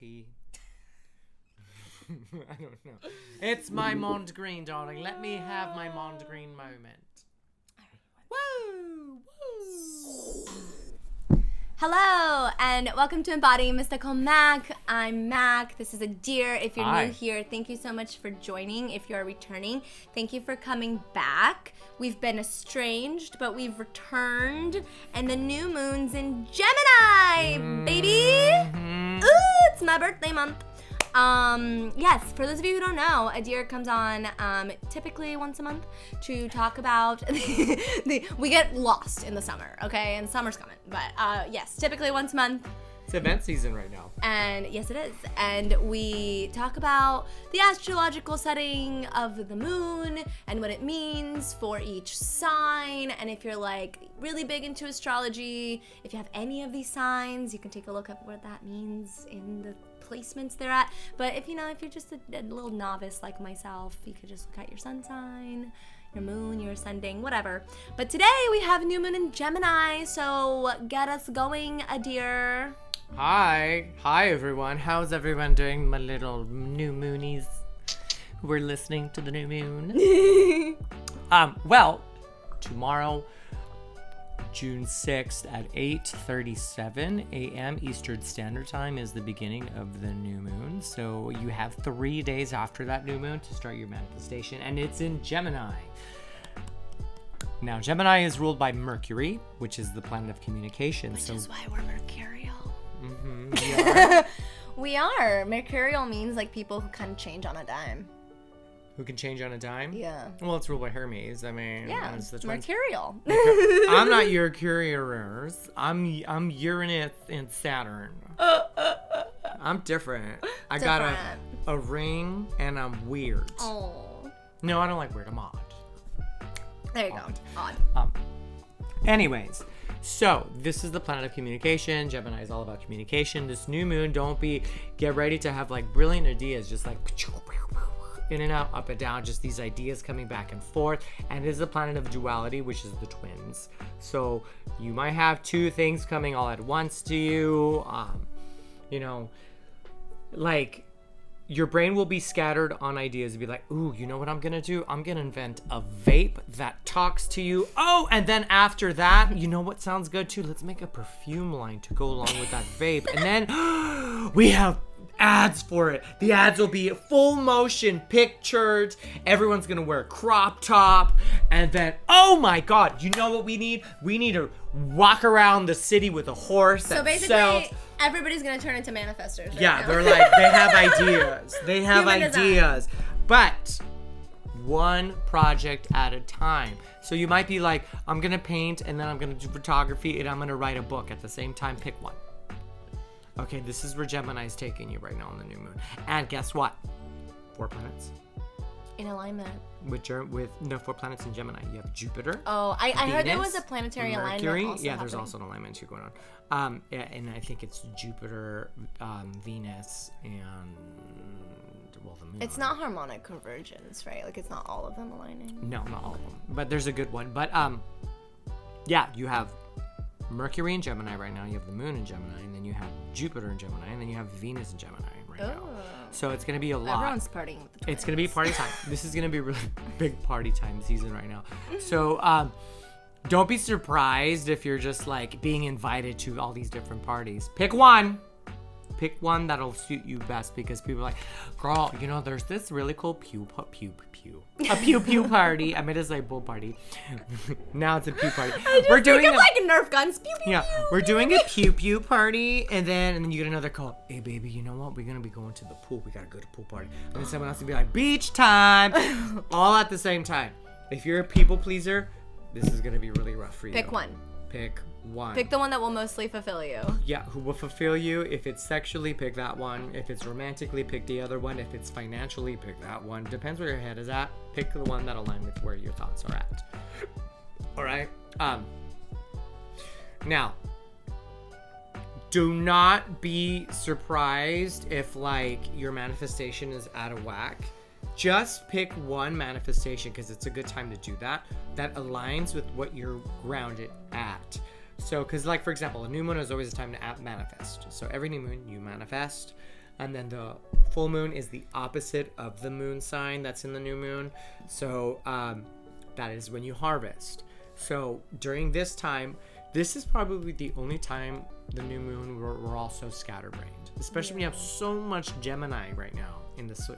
I don't know. It's my Mond Green, darling. Let me have my Mond Green moment. Woo! Woo! Hello, and welcome to Embodying Mystical Mac. I'm Mac. This is Adyr. If you're Hi. new here, thank you so much for joining. If you're returning, thank you for coming back. We've been estranged, but we've returned. And the new moon's in Gemini, baby! Ooh, it's my birthday month. Yes, for those of you who don't know, Adyr comes on typically once a month to talk about we get lost in the summer, okay? And summer's coming. But yes, typically once a month. It's event season right now. And yes, it is. And we talk about the astrological setting of the moon and what it means for each sign. And if you're like really big into astrology, if you have any of these signs, you can take a look at what that means in the placements they're at. But if you're just a little novice like myself, you could just look at your sun sign, your moon, your ascending, whatever. But today we have new moon in Gemini, so get us going, Adyr. Hi everyone. How's everyone doing, my little new moonies who are listening to the new moon? Well, tomorrow, June 6th at 8:37 a.m. Eastern Standard Time is the beginning of the new moon. So you have 3 days after that new moon to start your manifestation, and it's in Gemini. Now, Gemini is ruled by Mercury, which is the planet of communication. Which is why we're mercurial. Mm-hmm, we are. We are. Mercurial means like people who kind of change on a dime. Who can change on a dime? Yeah. Well, it's ruled by Hermes. I mean, Yeah, it's the twins. mercurial. I'm not your Curious. I'm Uranus and Saturn. I'm different. I got a ring and I'm weird. Oh. No, I don't like weird. I'm odd. There you go. Odd. Anyways, so this is the planet of communication. Gemini is all about communication. This new moon, get ready to have like brilliant ideas, just like in and out, up and down, just these ideas coming back and forth. And it is the planet of duality, which is the twins. So you might have two things coming all at once to you. Like your brain will be scattered on ideas and be like, ooh, you know what I'm gonna do? I'm gonna invent a vape that talks to you. Oh, and then after that, you know what sounds good too? Let's make a perfume line to go along with that vape. And then we have ads for it. The ads will be full motion pictured. Everyone's gonna wear a crop top. And then, oh my God, you know what we need? We need to walk around the city with a horse So that basically, sells. everybody's gonna turn into manifestors. Right Yeah, now. they're like, they have ideas. They have Human ideas. But one project at a time. So you might be like, I'm going to paint and then I'm going to do photography and I'm going to write a book at the same time. Pick one. Okay, this is where Gemini's taking you right now on the new moon. And guess what? 4 planets. In alignment. With 4 planets in Gemini. You have Jupiter. Oh, I heard there Venus, was a planetary Mercury. alignment. Yeah, there's also an alignment too going on. Yeah, and I think it's Jupiter, Venus, and the moon. It's not harmonic convergence, right? Like it's not all of them aligning. No, not all of them. But there's a good one. But yeah, you have Mercury in Gemini right now. You have the moon in Gemini, and then you have Jupiter in Gemini, and then you have Venus in Gemini right now. So it's gonna be a lot. Everyone's partying with the twins. It's gonna be party time. This is gonna be a really big party time season right now. So don't be surprised if you're just like being invited to all these different parties. Pick one. Pick one that'll suit you best, because people are like, girl, there's this really cool pew party. I meant to say bull party. Now it's a pew party. We're doing like Nerf guns. Pew, pew, yeah, pew, we're pew, doing pew. a pew party, and then you get another call. Hey baby, you know what? We're gonna be going to the pool. We gotta go to pool party. And then someone else will be like, beach time, all at the same time. If you're a people pleaser, this is gonna be really rough for you. Pick one. Pick one. Pick the one that will mostly fulfill you. Yeah, who will fulfill you. If it's sexually, pick that one. If it's romantically, pick the other one. If it's financially, pick that one. Depends where your head is at. Pick the one that'll align with where your thoughts are at. All right. Now, do not be surprised if like your manifestation is out of whack. Just pick one manifestation, because it's a good time to do that aligns with what you're grounded at. So, because like, for example, a new moon is always a time to manifest. So every new moon, you manifest. And then the full moon is the opposite of the moon sign that's in the new moon. So that is when you harvest. So during this time, this is probably the only time the new moon we're all so scatterbrained, especially when you have so much Gemini right now in those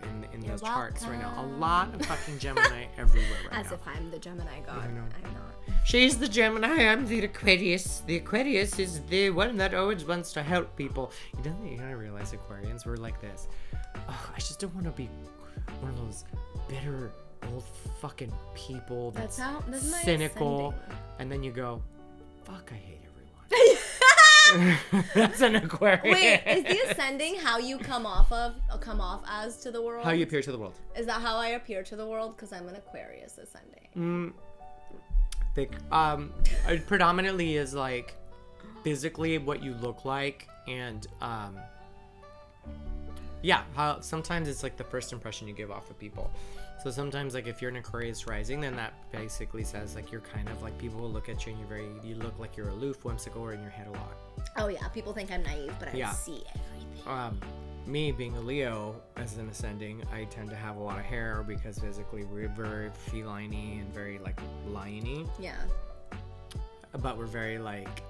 charts right now. A lot of fucking Gemini everywhere right now. As if I'm the Gemini god. I know. I'm not. She's the Gemini, I'm the Aquarius. The Aquarius is the one that always wants to help people. You gotta realize Aquarians were like this. I just don't want to be one of those bitter old fucking people that's cynical. And then you go, fuck, I hate everyone. That's an Aquarian. Wait, is the ascending how you come off as to the world? How you appear to the world. Is that how I appear to the world? Because I'm an Aquarius ascending. It predominantly is like physically what you look like, and how sometimes it's like the first impression you give off of people. So sometimes, like, if you're an Aquarius rising, then that basically says like you're kind of like, people will look at you and you look like you're aloof, whimsical, or in your head a lot. Oh yeah, people think I'm naive, but I see everything. Me being a Leo as an ascending, I tend to have a lot of hair because physically we're very feline-y and very like lion-y. Yeah. But we're very like,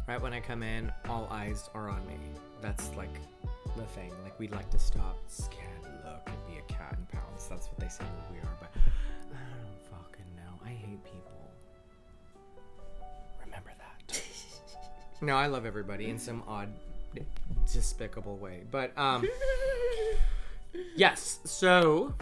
right when I come in, all eyes are on me. That's like the thing. Like, we'd like to stop, scan, look, and be a cat and pounce. That's what they say we are, but I don't fucking know. I hate people. Remember that. No, I love everybody in some odd, despicable way. But yes, so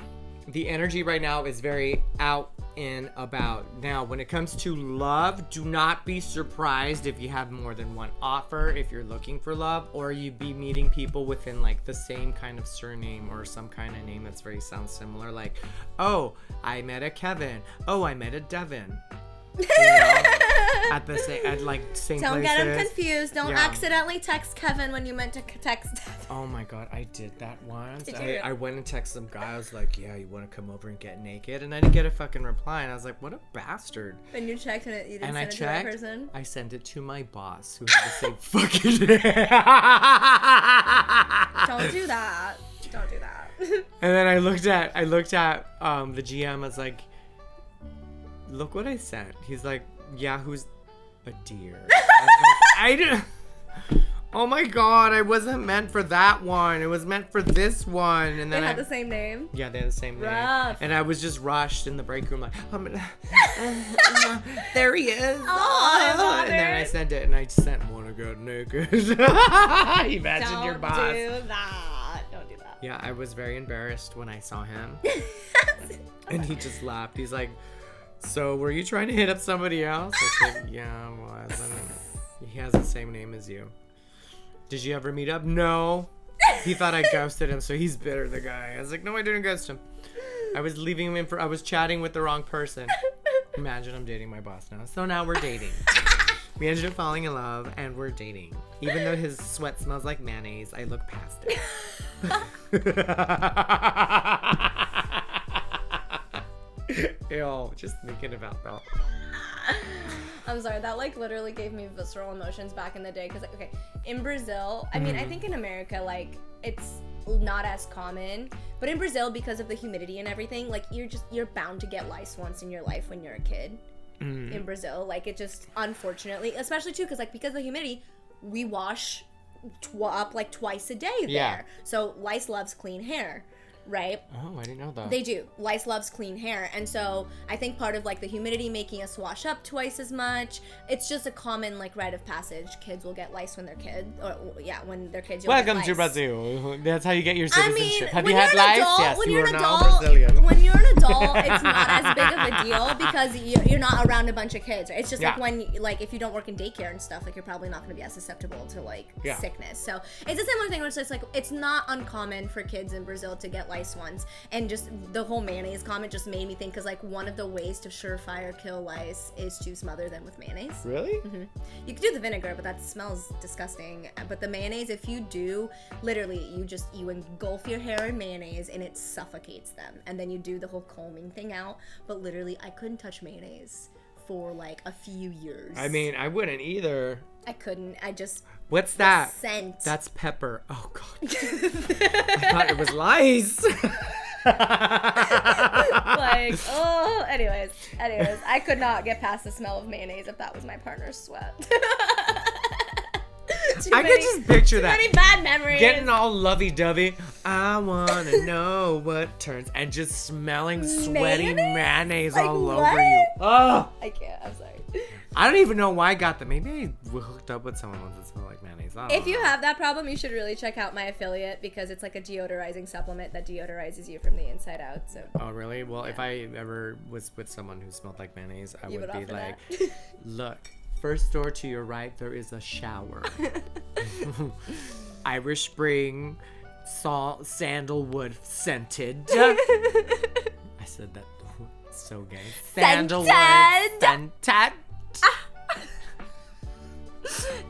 the energy right now is very out and about. Now, when it comes to love, do not be surprised if you have more than one offer, if you're looking for love, or you be meeting people within like the same kind of surname or some kind of name that's very sounds similar. Like, oh, I met a Kevin. Oh, I met a Devin. You know, at same Don't places. get them confused. Don't accidentally text Kevin when you meant to text Devin. Oh my god, I did that once. Did you? I went and texted some guy. I was like, yeah, you want to come over and get naked? And I didn't get a fucking reply. And I was like, what a bastard. And you checked and you didn't send it to that person? I sent it to my boss, who had the same fucking name. Don't do that. Don't do that. And then I looked at the GM. I was like, look what I sent. He's like, yeah, who's Adyr? I didn't. Oh my god, I wasn't meant for that one. It was meant for this one. And then they had the same name? Yeah, they had the same Rough. name. And I was just rushed in the break room, like, there he is. Oh, and then I sent it, and I sent wanna get naked. Imagine your boss. Don't do that. Don't do that. Yeah, I was very embarrassed when I saw him. And he just laughed. He's like, so were you trying to hit up somebody else? I said, yeah, I was. He has the same name as you. Did you ever meet up? No. He thought I ghosted him, so he's bitter, the guy. I was like, no, I didn't ghost him. I was leaving him I was chatting with the wrong person. Imagine I'm dating my boss now. So now we're dating. We ended up falling in love, and we're dating. Even though his sweat smells like mayonnaise, I look past it. Ew, just thinking about that. I'm sorry, that like literally gave me visceral emotions back in the day, because like, okay, in Brazil, I mean, I think in America, like, it's not as common, but in Brazil, because of the humidity and everything, like, you're bound to get lice once in your life when you're a kid. In Brazil, like, it just, unfortunately, especially too, because of the humidity, we wash up like twice a day there. So lice loves clean hair, right? Oh, I didn't know that. They do. Lice loves clean hair. And so I think part of like the humidity making us wash up twice as much, it's just a common like rite of passage. Kids will get lice when they're kids. Or when they're kids, you'll Welcome get to lice. Brazil. That's how you get your citizenship. I mean, Have you had lice? Yes, when you you're are an now adult, Brazilian. When you're an adult, it's not as big of a deal because you're not around a bunch of kids. Right? It's just like when, like, if you don't work in daycare and stuff, like, you're probably not going to be as susceptible to like sickness. So it's a similar thing where it's just like, it's not uncommon for kids in Brazil to get lice once. And just the whole mayonnaise comment just made me think, because like one of the ways to surefire kill lice is to smother them with mayonnaise. Really? Mm-hmm. You could do the vinegar, but that smells disgusting. But the mayonnaise, if you do, literally, you engulf your hair in mayonnaise and it suffocates them. And then you do the whole combing thing out. But literally, I couldn't touch mayonnaise for like a few years. I mean, I wouldn't either. I couldn't. What's that? Scent. That's pepper. Oh, God. I thought it was lice. Like, oh, anyways, I could not get past the smell of mayonnaise if that was my partner's sweat. I could just picture that. Too many bad memories. Getting all lovey-dovey. I want to know what turns. And just smelling sweaty mayonnaise Like, all what? over you. Oh. I can't. I'm sorry. I don't even know why I got that. Maybe I hooked up with someone that smelled like mayonnaise. I don't If know. you have that problem, you should really check out my affiliate because it's like a deodorizing supplement that deodorizes you from the inside out. So. Oh, really? Well, if I ever was with someone who smelled like mayonnaise, I You would would be offer like, that. look, first door to your right, there is a shower. Irish Spring, sandalwood scented. I said that so gay. Sandalwood scented.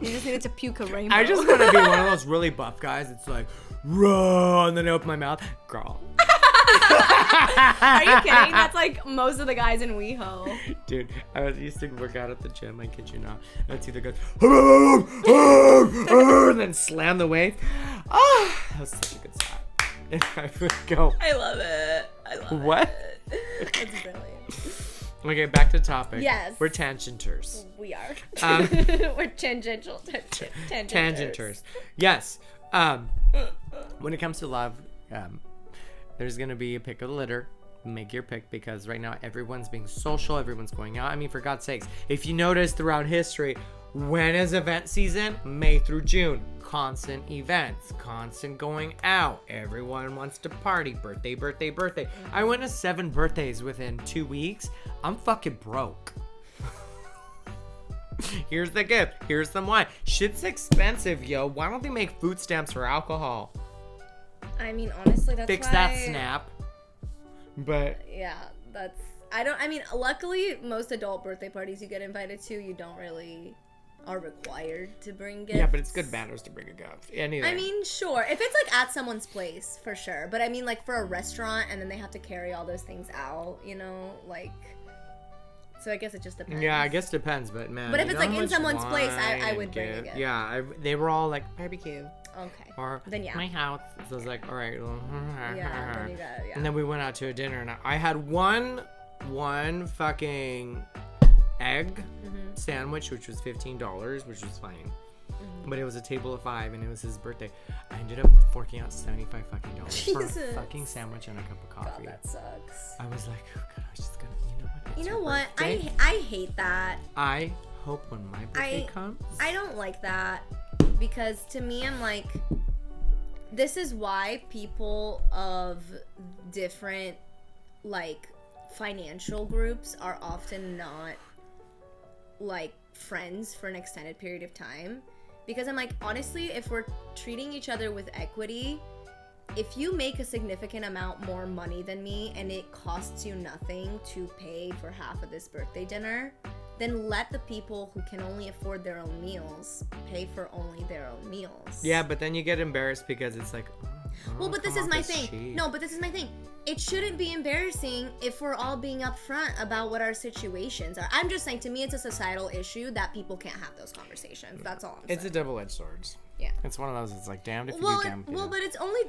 You just needed to puke a rainbow. I just want to be one of those really buff guys. It's like, raw, and then I open my mouth. Girl. Are you kidding? That's like most of the guys in WeHo. Dude, I used to work out at the gym, I kid you not. And I'd see the guys, and then slam the weight. Oh, that was such a good spot. And I would go, I love it. I love what? it. That's brilliant. Okay, back to topic. Yes. We're tangenters. We are. Um, We're tangential. Tangenters. Yes. When it comes to love, there's going to be a pick of the litter. Make your pick because right now everyone's being social. Everyone's going out. I mean, for God's sakes, if you notice throughout history, when is event season? May through June. Constant events. Constant going out. Everyone wants to party. Birthday, birthday, birthday. I went to 7 birthdays within 2 weeks. I'm fucking broke. Here's the gift. Here's some wine. Shit's expensive, yo. Why don't they make food stamps for alcohol? I mean, honestly, that's Fix why... that snap. But Yeah, that's... I mean, luckily, most adult birthday parties you get invited to, you don't really are required to bring gifts. yeah, but it's good manners to bring a gift. Anyway. I mean, sure. If it's like at someone's place, for sure. But I mean, like for a restaurant and then they have to carry all those things out, you know, like... So I guess it just depends. Yeah, I guess it depends, but man. But if you it's know like how in much someone's place, I wine would bring a and gift. Yeah, they were all like barbecue Okay. or Then yeah. my house. So I was like, all right. Yeah, then you got it, yeah. And then we went out to a dinner, and I had one fucking egg sandwich, which was $15, which was fine. But it was a table of 5, and it was his birthday. I ended up forking out $75 fucking dollars for a Jesus. fucking sandwich and a cup of coffee. God, that sucks. I was like, oh god, I was just gonna, you know what? It's You know your what? birthday. I hate that. I hope when my birthday comes. I don't like that because to me, I'm like, this is why people of different like financial groups are often not like friends for an extended period of time. Because I'm like, honestly, if we're treating each other with equity, if you make a significant amount more money than me and it costs you nothing to pay for half of this birthday dinner, then let the people who can only afford their own meals pay for only their own meals. Yeah, but then you get embarrassed because it's like, Well, but this is my thing. No, but this is my thing. It shouldn't be embarrassing if we're all being upfront about what our situations are. I'm just saying, to me, it's a societal issue that people can't have those conversations. That's all I'm saying. It's a double-edged sword. Yeah. It's one of those. It's like damned if you Well, do, damned if you don't. but it's only,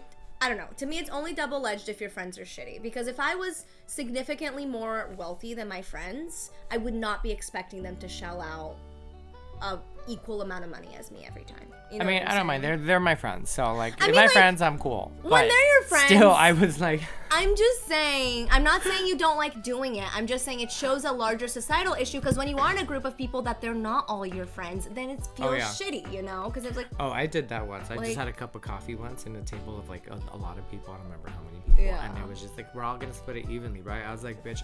I don't know. To me, it's only double-edged if your friends are shitty. Because if I was significantly more wealthy than my friends, I would not be expecting them to shell out a equal amount of money as me every time. You know I mean, what I don't saying? mind. They're my friends, so like, I if mean, my like, friends, I'm cool. when But they're your friends- still, I was like, I'm just saying, I'm not saying you don't like doing it. I'm just saying it shows a larger societal issue because when you are in a group of people that they're not all your friends, then it feels yeah. shitty, you know? Because it's like, oh, I did that once. I Like- just had a cup of coffee once in a table of like a lot of people. I don't remember how many people. Yeah. And it was just like, we're all gonna split it evenly, right? I was like, bitch,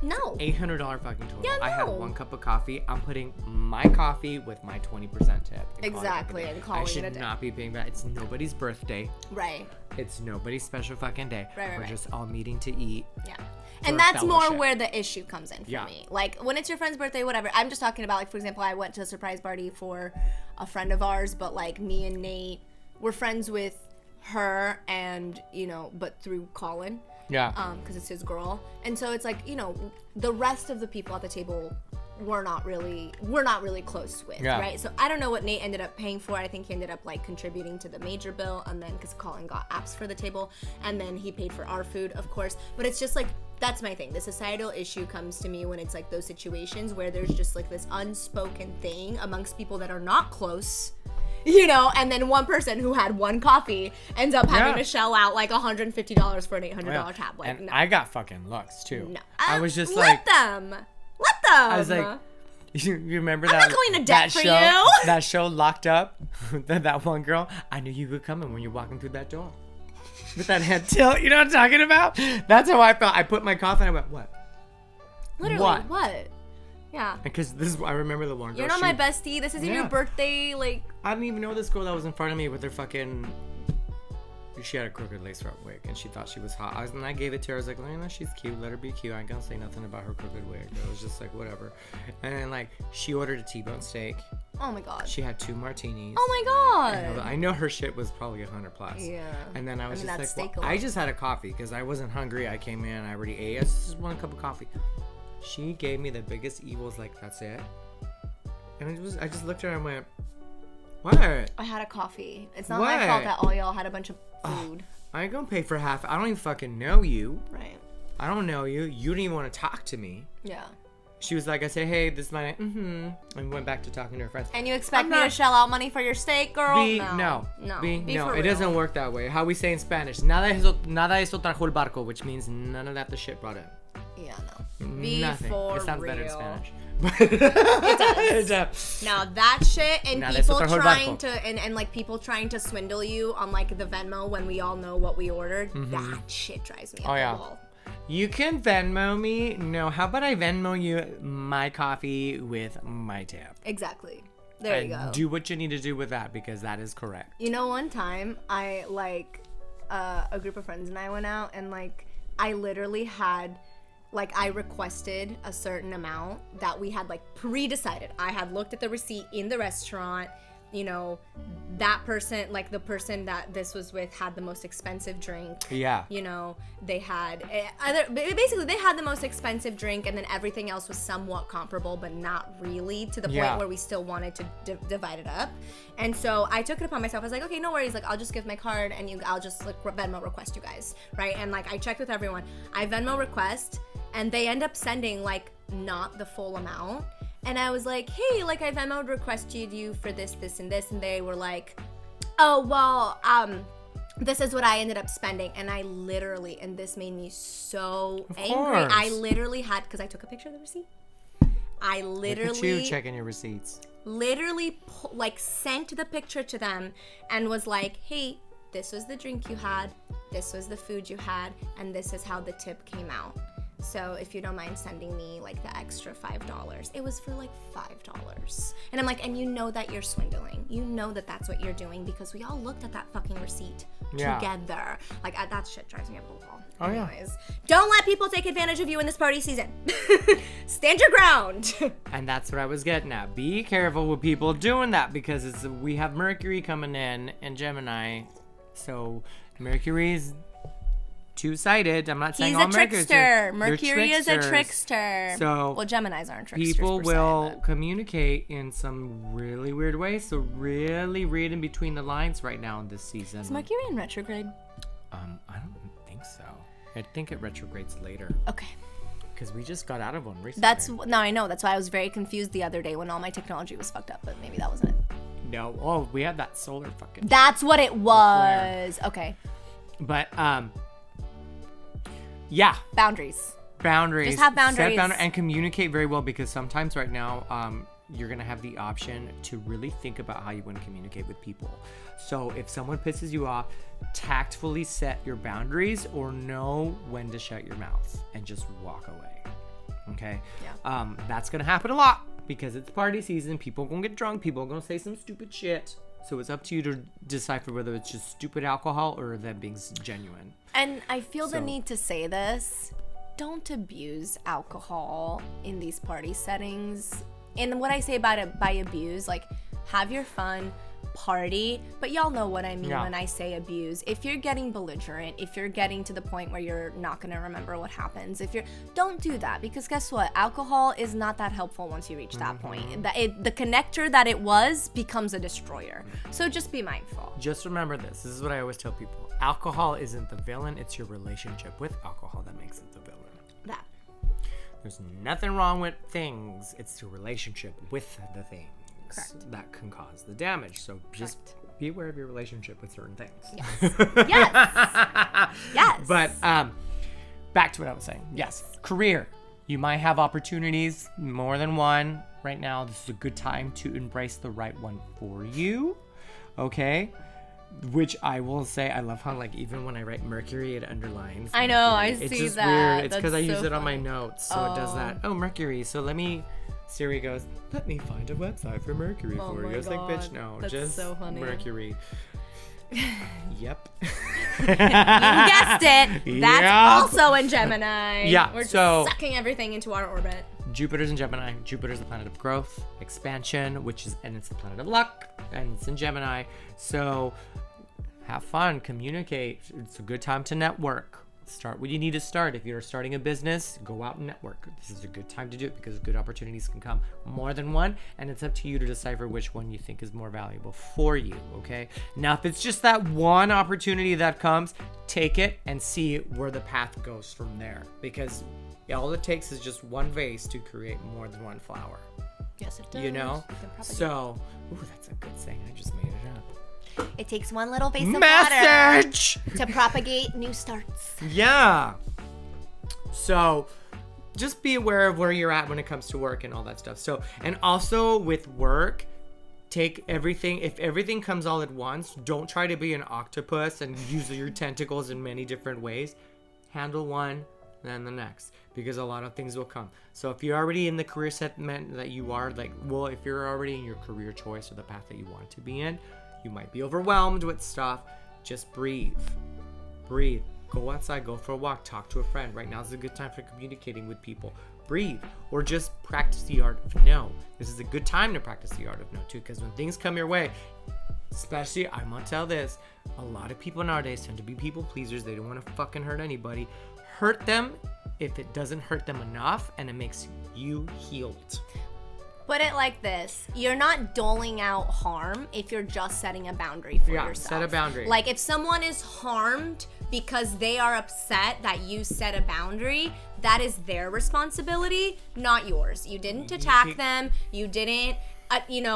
no. $800 fucking total. Yeah, I had no. 1 cup of coffee. I'm putting my coffee with my 20% tip. and calling it a Exactly, day. and calling I it should a day. not be paying that. It's nobody's birthday. Right. It's nobody's special fucking day. Right, We're right. just all meeting to eat. Yeah. For And that's more fellowship. where the issue comes in for Yeah. me. Like, when it's your friend's birthday, whatever. I'm just talking about, like, for example, I went to a surprise party for a friend of ours, but, like, me and Nate were friends with her and, you know, but through Colin. Yeah. Because it's his girl. And so it's like, you know, the rest of the people at the table we're not really close with, Yeah. right? So I don't know what Nate ended up paying for. I think he ended up like contributing to the major bill, and then because Colin got apps for the table, and then he paid for our food, of course. But it's just like, that's my thing. The societal issue comes to me when it's like those situations where there's just like this unspoken thing amongst people that are not close, you know, and then one person who had one coffee ends up having to shell out like $150 for an $800 tab. Like, and no. I got fucking looks too. No. I was just let like, them. I was like, you remember that? I'm not going to debt for show, you. That show Locked Up? that one girl, I knew you were coming when you're walking through that door. With that head tilt, you know what I'm talking about? That's how I felt. I put my coffee and I went, what? Literally, what? Yeah. Because I remember the one girl. You're not my bestie. This isn't your birthday. Like, I didn't even know this girl that was in front of me with her fucking. She had a crooked lace front wig and she thought she was hot. And I gave it to her. I was like, no, she's cute. Let her be cute. I ain't gonna say nothing about her crooked wig. I was just like, whatever. And then, like, she ordered a T-bone steak. oh my god. She had 2 martinis. Oh my god. I know her shit was probably 100 plus. Yeah. And then I was that's just like, steak I just had a coffee because I wasn't hungry. I came in, I already ate. I just wanted a cup of coffee. She gave me the biggest evils, like, that's it. And I just looked at her and went, what? I had a coffee. It's not my fault that all y'all had a bunch of food. I ain't gonna pay for half. I don't even fucking know you. Right. I don't know you. You didn't even want to talk to me. Yeah. She was like, I said, hey, this is my, and went back to talking to her friends. And you expect me to shell out money for your steak, girl? No. Be No, for it real. doesn't work that way. How we say in Spanish, nada eso trajo el barco, which means none of that the shit brought in. Yeah, no. Be Nothing. for It sounds real. better in Spanish. It does. Now that shit and Nada people eso trajo el trying barco. to and like people trying to swindle you on like the Venmo when we all know what we ordered, that shit drives me up the wall. You can Venmo me. No, how about I Venmo you my coffee with my tip? Exactly. There you go. Do what you need to do with that because that is correct. You know, one time I like a group of friends and I went out and like I literally had like I requested a certain amount that we had like pre-decided. I had looked at the receipt in the restaurant. You know, that person, like the person that this was with had the most expensive drink. Yeah. You know, they had basically they had the most expensive drink and then everything else was somewhat comparable but not really to the point where we still wanted to divide it up. And so I took it upon myself. I was like, okay, no worries. Like, I'll just give my card and I'll just like Venmo request you guys, right? And like I checked with everyone. I Venmo request and they end up sending like not the full amount. And I was like, hey, like I Venmo requested you for this, this, and this. And they were like, oh, well, this is what I ended up spending. And I literally, and this made me so angry. I literally had, because I took a picture of the receipt. I literally. Look at you checking your receipts. Literally, like, sent the picture to them and was like, hey, this was the drink you had, this was the food you had, and this is how the tip came out. So if you don't mind sending me like the extra $5, it was for like $5. And I'm like, and you know that you're swindling. You know that that's what you're doing because we all looked at that fucking receipt together. Like that shit drives me up the wall. Oh, anyways, don't let people take advantage of you in this party season. Stand your ground. And that's what I was getting at. Be careful with people doing that because we have Mercury coming in and Gemini. So Mercury's two-sided. I'm not saying He's all a trickster. Mercury is a tricksters. trickster. So well, Geminis aren't tricksters. People will but communicate in some really weird ways. So really read in between the lines right now in this season. Is Mercury in retrograde? I don't think so. I think it retrogrades later. Okay. Because we just got out of one recently. No, I know. That's why I was very confused the other day when all my technology was fucked up. But maybe that wasn't it. No. Oh, we had that solar fucking. That's what it was. Okay. But yeah. Boundaries. Just have boundaries. Set and communicate very well because sometimes right now you're going to have the option to really think about how you want to communicate with people. So if someone pisses you off, tactfully set your boundaries or know when to shut your mouth and just walk away. Okay? Yeah. That's going to happen a lot because it's party season. People are going to get drunk. People are going to say some stupid shit. So it's up to you to decipher whether it's just stupid alcohol or them being genuine. And I feel the need to say this. Don't abuse alcohol in these party settings. And what I say about it by abuse, like have your fun, party, but y'all know what I mean Yeah. when I say abuse. If you're getting belligerent, if you're getting to the point where you're not going to remember what happens, don't do that, because guess what? Alcohol is not that helpful once you reach that point. The connector that it was becomes a destroyer. So just be mindful. Just remember this. This is what I always tell people. Alcohol isn't the villain. It's your relationship with alcohol that makes it the villain. That. There's nothing wrong with things. It's your relationship with the things. Correct. That can cause the damage. So just be aware of your relationship with certain things. Yes. Yes. Yes. But back to what I was saying. Yes. Career. You might have opportunities, more than one. Right now, this is a good time to embrace the right one for you. Okay? Which I will say, I love how, like, even when I write Mercury, it underlines. I know, I Mercury. see It's just that. weird. It's That's because I use so it on my funny. notes. So it does that. Oh, Mercury. So Siri goes, let me find a website for Mercury Oh for my you. It's like, bitch, God. no. That's just so funny. Mercury. Yep. You guessed it. That's Yep. also in Gemini. Yeah, We're just so- sucking everything into our orbit. Jupiter's in Gemini. Jupiter's the planet of growth, expansion, and it's the planet of luck, and it's in Gemini. So have fun, communicate. It's a good time to network. Start what you need to start. If you're starting a business, go out and network. This is a good time to do it because good opportunities can come. More than one, and it's up to you to decipher which one you think is more valuable for you, okay? Now, if it's just that one opportunity that comes, take it and see where the path goes from there, because all it takes is just one vase to create more than one flower, Yes, it does. you know? You can propagate. So, ooh, that's a good saying. I just made it up. It takes one little vase of water Message! to propagate new starts. Yeah. So just be aware of where you're at when it comes to work and all that stuff. So, and also with work, take everything, if everything comes all at once, don't try to be an octopus and use your tentacles in many different ways. Handle one, then the next, because a lot of things will come. So if you're already in the career segment that you are, like, well, if you're already in your career choice or the path that you want to be in, you might be overwhelmed with stuff. Just breathe. Breathe. Go outside, go for a walk, talk to a friend. Right now is a good time for communicating with people. Breathe. Or just practice the art of no. This is a good time to practice the art of no too, because when things come your way, especially, I'm gonna tell this, a lot of people nowadays tend to be people pleasers. They don't want to fucking hurt anybody. Hurt them if it doesn't hurt them enough and it makes you healed. Put it like this. You're not doling out harm if you're just setting a boundary for yourself. Set a boundary. Like if someone is harmed because they are upset that you set a boundary, that is their responsibility, not yours. You didn't attack them. You didn't,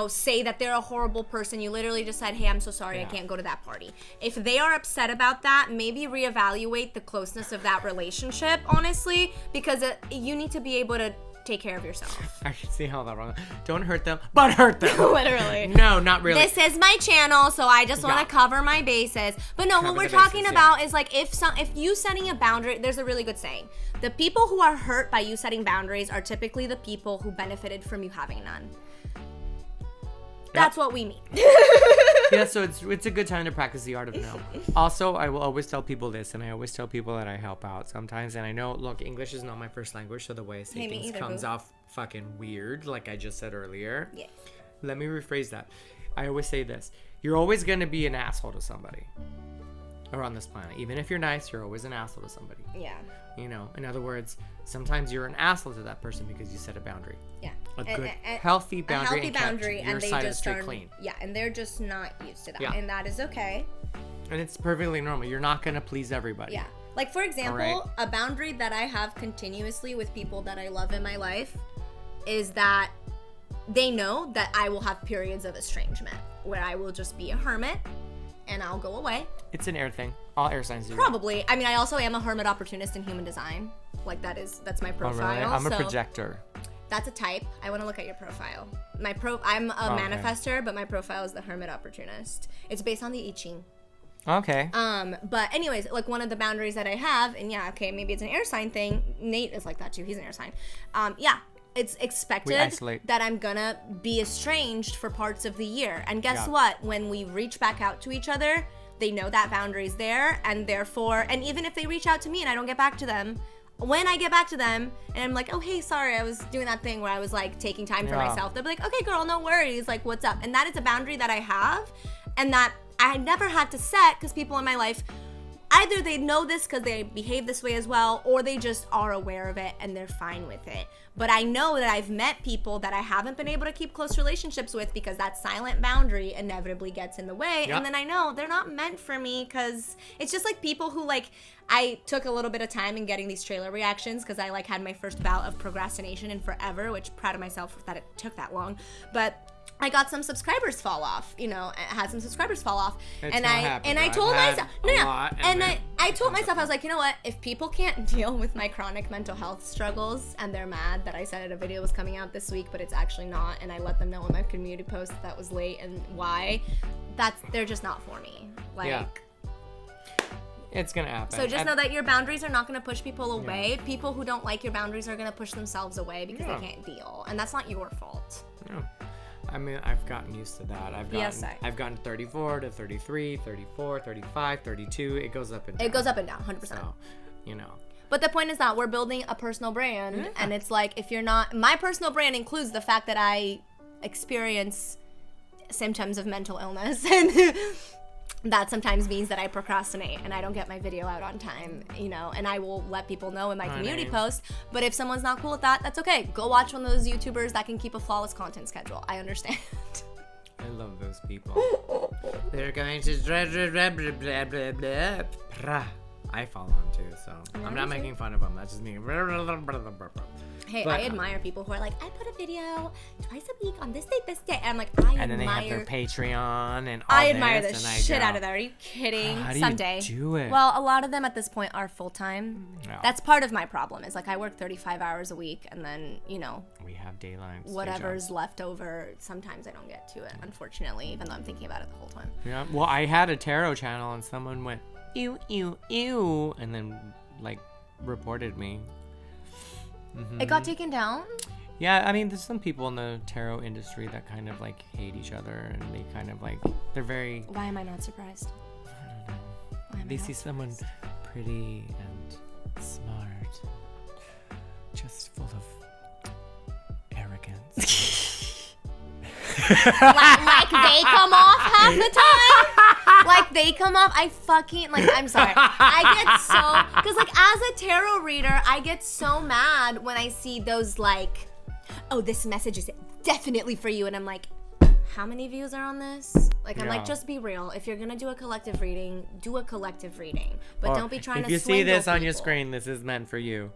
say that they're a horrible person. You literally just said, hey, I'm so sorry, I can't go to that party. If they are upset about that, maybe reevaluate the closeness of that relationship, honestly, because you need to be able to take care of yourself. I can see how that wrong. Don't hurt them, but hurt them. Literally. No, not really. This is my channel, so I just want to cover my bases. But no, what we're talking about is like if you setting a boundary, there's a really good saying. The people who are hurt by you setting boundaries are typically the people who benefited from you having none. That's what we mean. Yeah, so it's a good time to practice the art of no. Also, I will always tell people this, and I always tell people that I help out sometimes. And I know, look, English is not my first language, so the way I say things comes off fucking weird, like I just said earlier. Yeah. Let me rephrase that. I always say this. You're always going to be an asshole to somebody. Or on this planet. Even if you're nice, you're always an asshole to somebody. Yeah. In other words, sometimes you're an asshole to that person because you set a boundary. Yeah. A good, healthy boundary. And they just are clean. Yeah, and they're just not used to that. Yeah. And that is okay. And it's perfectly normal. You're not going to please everybody. Yeah. Like, for example, right. A boundary that I have continuously with people that I love in my life is that they know that I will have periods of estrangement where I will just be a hermit and I'll go away. It's an air thing. All air signs do. Probably. I mean, I also am a hermit opportunist in human design. Like, that's my profile. Oh, really? I'm a projector. That's a type. I want to look at your profile. I'm a manifester, but my profile is the hermit opportunist. It's based on the I Ching. Okay. But anyways, like one of the boundaries that I have, and yeah, okay, maybe it's an air sign thing. Nate is like that too. He's an air sign. Yeah, it's expected that I'm gonna be estranged for parts of the year. And guess what? When we reach back out to each other, they know that boundary's there, and therefore, and even if they reach out to me and I don't get back to them, when I get back to them and I'm like, oh, hey, sorry, I was doing that thing where I was like taking time for myself. They'll be like, okay, girl, no worries. Like, what's up? And that is a boundary that I have and that I never had to set because people in my life, either they know this because they behave this way as well, or they just are aware of it and they're fine with it. But I know that I've met people that I haven't been able to keep close relationships with because that silent boundary inevitably gets in the way. Yep. And then I know they're not meant for me because it's just like people who like, I took a little bit of time in getting these trailer reactions because I like had my first bout of procrastination in forever, which proud of myself that it took that long. But I got some subscribers fall off, had some subscribers fall off. I told myself, I told myself, I was like, you know what, if people can't deal with my chronic mental health struggles and they're mad that I said a video was coming out this week, but it's actually not, and I let them know in my community post that was late and why, they're just not for me. It's gonna happen. So just know that your boundaries are not gonna push people away. Yeah. People who don't like your boundaries are gonna push themselves away because they can't deal, and that's not your fault. Yeah. I mean, I've gotten used to that. I've gotten 34 to 33, 34, 35, 32. It goes up and down. It goes up and down, 100%. So, But the point is that we're building a personal brand, and it's like, if you're not, my personal brand includes the fact that I experience symptoms of mental illness, and that sometimes means that I procrastinate and I don't get my video out on time, and I will let people know in my community post. But if someone's not cool with that, that's okay. Go watch one of those YouTubers that can keep a flawless content schedule. I understand. I love those people. They're going to blah, blah, blah, blah. I follow them too, so I'm not making fun of them. That's just me. Hey, I admire people who are like, I put a video twice a week on this day, and I'm like, and then they have their Patreon and all I admire the shit out of that. Are you kidding? How do Someday. You do it? Well, a lot of them at this point are full-time. Yeah. That's part of my problem is like I work 35 hours a week and then, we have day lives. Whatever's left over, sometimes I don't get to it, unfortunately, even though I'm thinking about it the whole time. Yeah. Well, I had a tarot channel and someone went, ew, ew, ew, and then reported me. It got taken down? Yeah, I mean, there's some people in the tarot industry that kind of hate each other, and they kind of they're very... Why am I not surprised? I don't know. They see someone pretty and smart, just full of arrogance. like they come off half the time? Like they come off, I'm sorry. I get so, because as a tarot reader, I get so mad when I see those oh, this message is definitely for you. And I'm like, how many views are on this? I'm like, just be real. If you're going to do a collective reading, do a collective reading. But don't be trying to swindle people. If you see this on your screen, this is meant for you.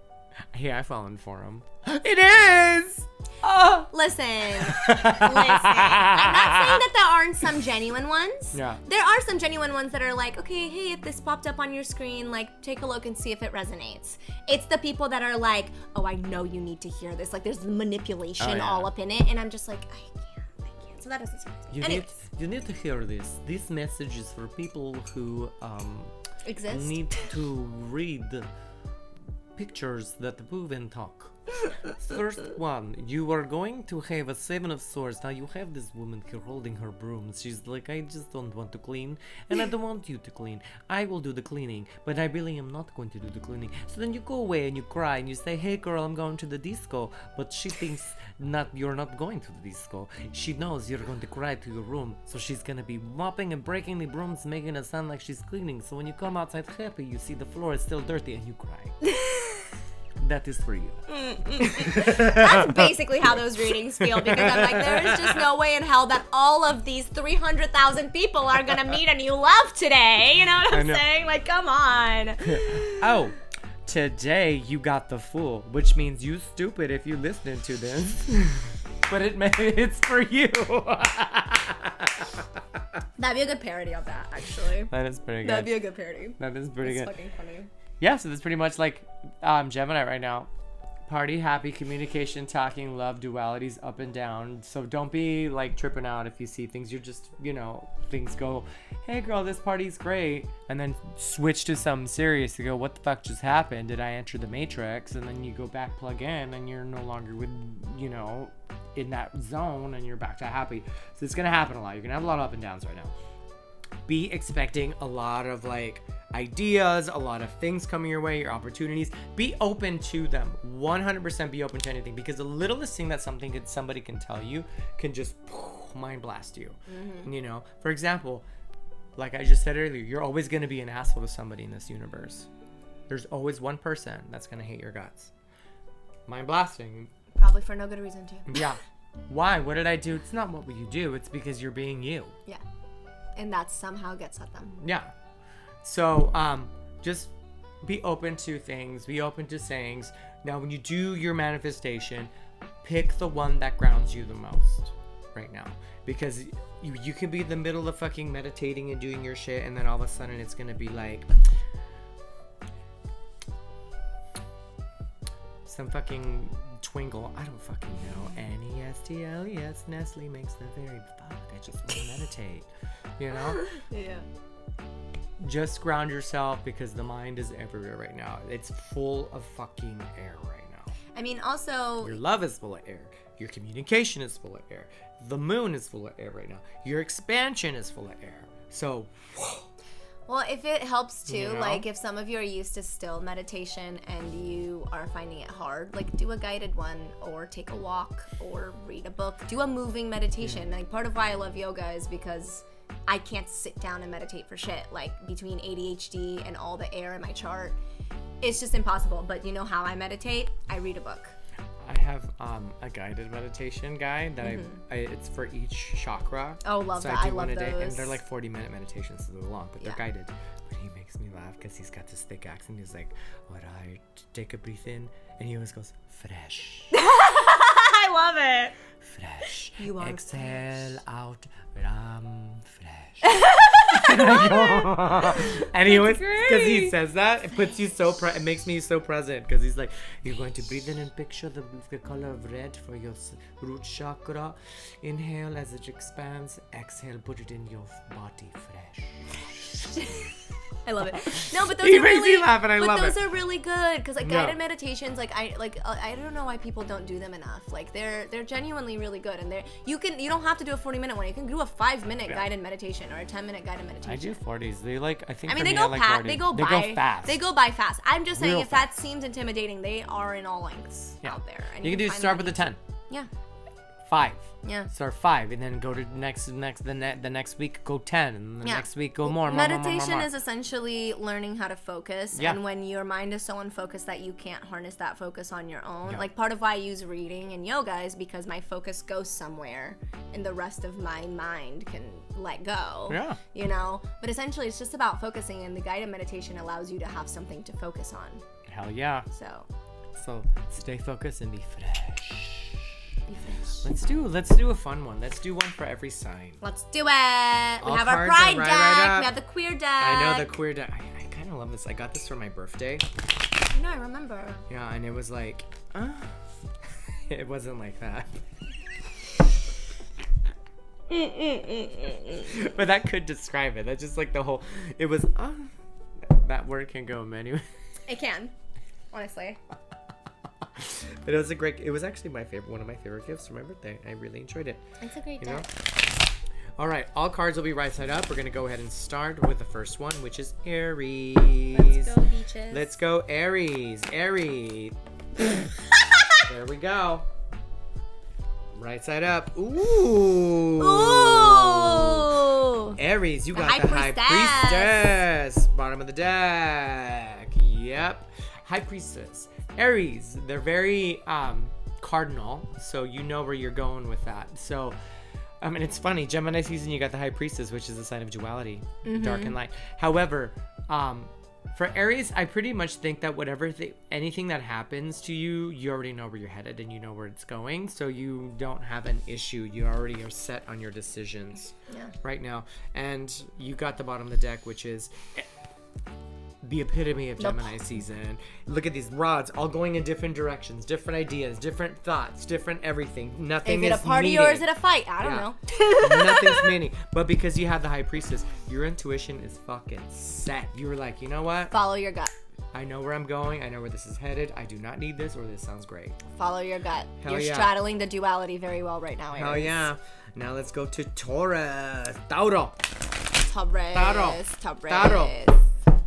Hey, I've fallen for him. It is! Oh. Listen. I'm not saying that there aren't some genuine ones. Yeah. There are some genuine ones that are like, okay, hey, if this popped up on your screen, take a look and see if it resonates. It's the people that are like, oh, I know you need to hear this. There's manipulation all up in it. And I'm just like, I can't. So that doesn't surprise me. You need to hear this. This message is for people who exist. Need to read pictures that move and talk. First one, you are going to have a 7 of Swords. Now you have this woman here holding her broom. She's like, I just don't want to clean, and I don't want you to clean. I will do the cleaning, but I really am not going to do the cleaning. So then you go away and you cry and you say, hey girl, I'm going to the disco. But she thinks you're not going to the disco. She knows you're going to cry to your room, so she's gonna be mopping and breaking the brooms, making it sound like she's cleaning. So when you come outside happy, you see the floor is still dirty and you cry. That is for you. That's basically how those readings feel, because I'm like, there is just no way in hell that all of these 300,000 people are gonna meet a new love today. You know what I'm saying? Come on. Oh, today you got the Fool, which means you stupid if you listening to this. But it's for you. That'd be a good parody of that, actually. That is pretty good. That'd be a good parody. That is pretty good. It's fucking funny. Yeah, so that's pretty much Gemini right now. Party, happy, communication, talking, love, dualities, up and down. So don't be tripping out if you see things. You're just, things go, hey girl, this party's great. And then switch to something serious. You go, what the fuck just happened? Did I enter the matrix? And then you go back, plug in, and you're no longer with, in that zone, and you're back to happy. So it's going to happen a lot. You're going to have a lot of up and downs right now. be expecting a lot of like ideas, a lot of things coming your way, your opportunities. Be open to them. 100% be open to anything, because the littlest thing that somebody can tell you can just mind blast you. You know, for example, like I just said earlier, you're always going to be an asshole to somebody in this universe. There's always one person that's going to hate your guts. Mind blasting. Probably for no good reason too. Yeah. Why? What did I do? It's not what you do. It's because you're being you. Yeah. And that somehow gets at them. Yeah. So, just be open to things. Be open to sayings. Now, when you do your manifestation, pick the one that grounds you the most right now. Because you can be in the middle of fucking meditating and doing your shit, and then all of a sudden it's going to be like some fucking twinkle. I don't fucking know. N-E-S-T-L-E-S. Nestle makes the very fuck. I just want to meditate. You know? Yeah. Just ground yourself, because the mind is everywhere right now. It's full of fucking air right now. I mean, also... Your love is full of air. Your communication is full of air. The moon is full of air right now. Your expansion is full of air. So... Well, if it helps too, You know? like if some of you are used to still meditation and you are finding it hard, like do a guided one, or take a walk, or read a book. Do a moving meditation. Like part of why I love yoga is because I can't sit down and meditate for shit. Like between ADHD and all the air in my chart, it's just impossible. But you know how I meditate? I read a book. I have a guided meditation guide that it's for each chakra. Oh, love so that. I I do love one a day, and those. they're like 40-minute meditations, so they're long, but they're Yeah. guided. But he makes me laugh because he's got this thick accent. He's like, "What I take a breath in," and he always goes, "Fresh." I love it. Fresh. You are Exhale out. Fresh. And he always, because he says that, it puts you so it makes me so present, because he's like, you're going to breathe in and picture the color of red for your root chakra. Inhale as it expands. Exhale, put it in your body. Fresh. I love it. No, but those He are makes really, me laugh, and I love those it. are really good, because like Yeah. guided meditations, I don't know why people don't do them enough. Like they're genuinely really good, and you don't have to do a 40-minute one. You can do a 5-minute guided meditation or a 10-minute guided meditation. I do 40s. They like, I think I mean, for they me, go I like past. 40s. They go fast. They go by fast. I'm just saying, Real if that seems intimidating, they are in all lengths out there. And You can do find start that with a 10. Yeah. 5. Yeah. Start 5, and then go to the next week go 10, and the next week go more. Meditation is essentially learning how to focus, Yeah. and when your mind is so unfocused that you can't harness that focus on your own. Yeah. Like part of why I use reading and yoga is because my focus goes somewhere, and the rest of my mind can let go. Yeah. You know, but essentially it's just about focusing, and the guided meditation allows you to have something to focus on. Hell yeah. So stay focused and be fresh. Let's do a fun one. Let's do one for every sign. Let's do it. We All have our cards are pride right deck. up. We have the queer deck. I know the queer deck. I kind of love this. I got this for my birthday. I know, I remember. Yeah, and it was like, it wasn't like that. But that could describe it. That's just like the whole. It was. That word can go many. It can, honestly. But it was it was actually one of my favorite gifts for my birthday. I really enjoyed it. It's a great You know? deck. All right, all cards will be right side up. We're gonna go ahead and start with the first one, which is Aries. Let's go, beaches. Let's go, Aries. Aries. There we go. Right side up. Ooh. Ooh. Aries, you The got the High Priestess. Priestess. Bottom of the deck. Yep. High Priestess. Aries, they're very cardinal, so you know where you're going with that. So, I mean, it's funny. Gemini season, you got the High Priestess, which is the sign of duality, dark and light. However, for Aries, I pretty much think that anything that happens to you, you already know where you're headed and you know where it's going, so you don't have an issue. You already are set on your decisions right now. And you got the bottom of the deck, which is the epitome of Gemini season. Look at these rods all going in different directions, different ideas, different thoughts, different everything. Nothing is it a party meeting. or is it a fight? I don't know. Nothing's meaning. But because you have the High Priestess, your intuition is fucking set. You were like, you know what? Follow your gut. I know where I'm going. I know where this is headed. I do not need this, or this sounds great. Follow your gut. Hell You're yeah. straddling the duality very well right now, Aries. Hell yeah. Now let's go to Taurus. Tauro. Taurus.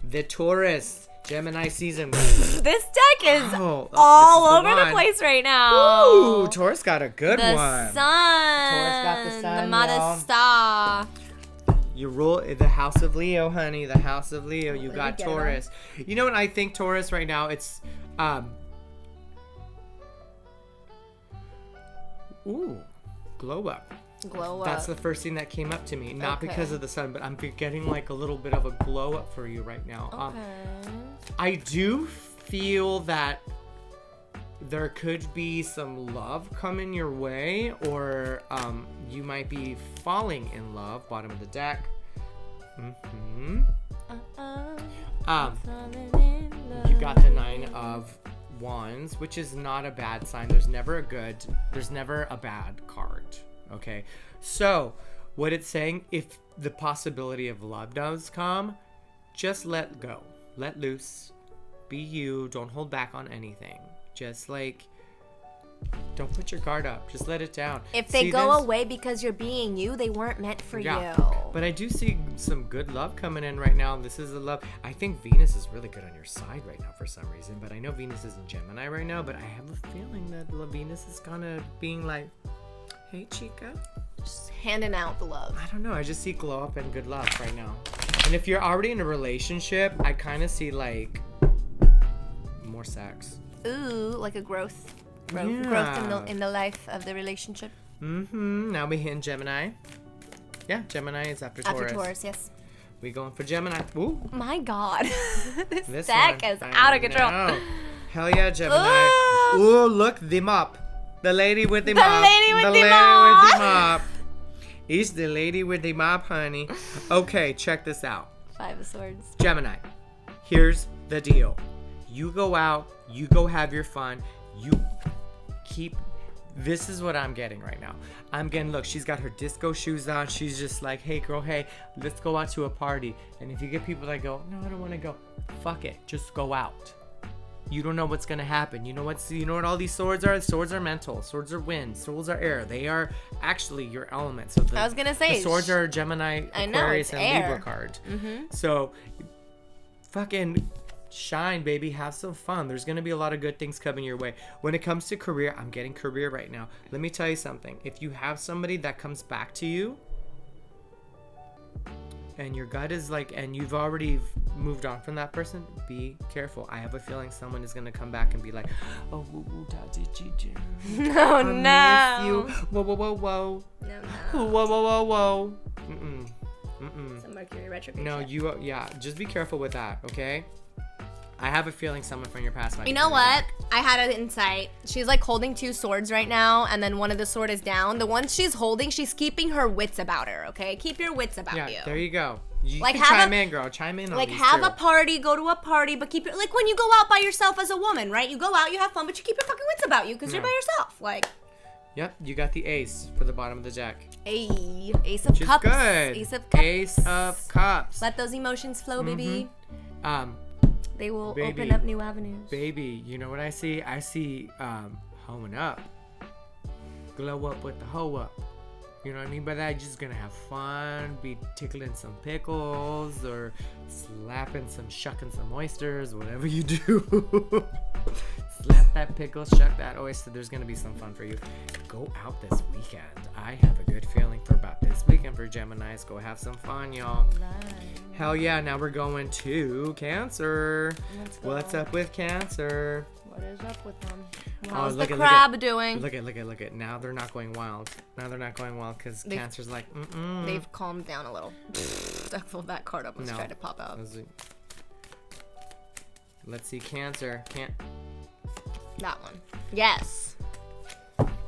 The Taurus. Gemini season. This deck is all over the place right now. Ooh, Taurus got a good the one. Sun. Taurus got the sun, The Mother Star. You rule the house of Leo, honey. The house of Leo. You Let got me get Taurus. You know what I think Taurus right now? It's glow up. Glow up. That's the first thing that came up to me. Not Okay. because of the sun, but I'm getting like a little bit of a glow up for you right now. Okay. I do feel that there could be some love coming your way, or you might be falling in love. Bottom of the deck. You got the 9 of Wands, which is not a bad sign. There's never a bad card. Okay, so what it's saying, if the possibility of love does come, just let go, let loose, be you, don't hold back on anything. Just like, don't put your guard up, just let it down. If they go away because you're being you, they weren't meant for you. But I do see some good love coming in right now. This is a love. I think Venus is really good on your side right now for some reason, but I know Venus is in Gemini right now, but I have a feeling that Venus is kind of being like, hey, chica. Just handing out the love. I don't know. I just see glow up and good love right now. And if you're already in a relationship, I kind of see like more sex. Ooh, like a growth Yeah. in the life of the relationship. Now we hitting Gemini. Yeah, Gemini is after Taurus. After Taurus, yes. We going for Gemini. Ooh. My God. this deck one, is out of control. know. Hell yeah, Gemini. Ooh, look, the mop. The lady with the mop. The lady with the mop. It's the lady with the mop, honey. Okay, check this out. 5 of Swords. Gemini, here's the deal. You go out, you go have your fun, you keep... This is what I'm getting right now. I'm getting, look, she's got her disco shoes on. She's just like, hey, girl, hey, let's go out to a party. And if you get people that go, no, I don't want to go. Fuck it. Just go out. You don't know what's going to happen. You know what all these swords are? Swords are mental. Swords are wind. Swords are air. They are actually your element. So I was going to say. The swords are Gemini, Aquarius, and air. Libra card. So fucking... shine, baby. Have some fun. There's going to be a lot of good things coming your way. When it comes to career, I'm getting career right now. Let me tell you something. If you have somebody that comes back to you and your gut is like, and you've already moved on from that person, be careful. I have a feeling someone is going to come back and be like, oh, what did you do? Oh, I no. miss you. Whoa, whoa, whoa, whoa. No. Whoa, whoa, whoa, whoa. Some Mercury retrograde. No, just be careful with that, okay? I have a feeling someone from your past might be You know coming what? back. I had an insight. She's like holding 2 swords right now, and then one of the sword is down. The one she's holding, she's keeping her wits about her, okay? Keep your wits about you. Yeah, there you go. You Like, can have chime a- in, girl. Chime in on Like, these have too. a party, go to a party, but keep it, like when you go out by yourself as a woman, right? You go out, you have fun, but you keep your fucking wits about you because you're by yourself. Like, Yep, you got the ace for the bottom of the deck. hey, Ace of Which is Cups. good. Ace of Cups. Ace of Cups. Let those emotions flow, baby. They will Baby. open up new avenues. Baby, you know what I see? I see hoeing up. Glow up with the hoe up. You know what I mean by that? You're just gonna have fun, be tickling some pickles or slapping shucking some oysters, whatever you do. Slap that pickle, shuck that oyster. There's gonna be some fun for you. Go out this weekend. I have a good feeling for about this weekend for Geminis. Go have some fun, y'all. Right. Hell yeah, now we're going to Cancer. Let's go. What's up with Cancer? What is up with them? Oh, How's look the at- crab doing? Look at. Now they're not going wild. Because Cancer's like, They've calmed down a little. I pulled that card up and No. tried to pop out. Let's see, Cancer. That one. Yes.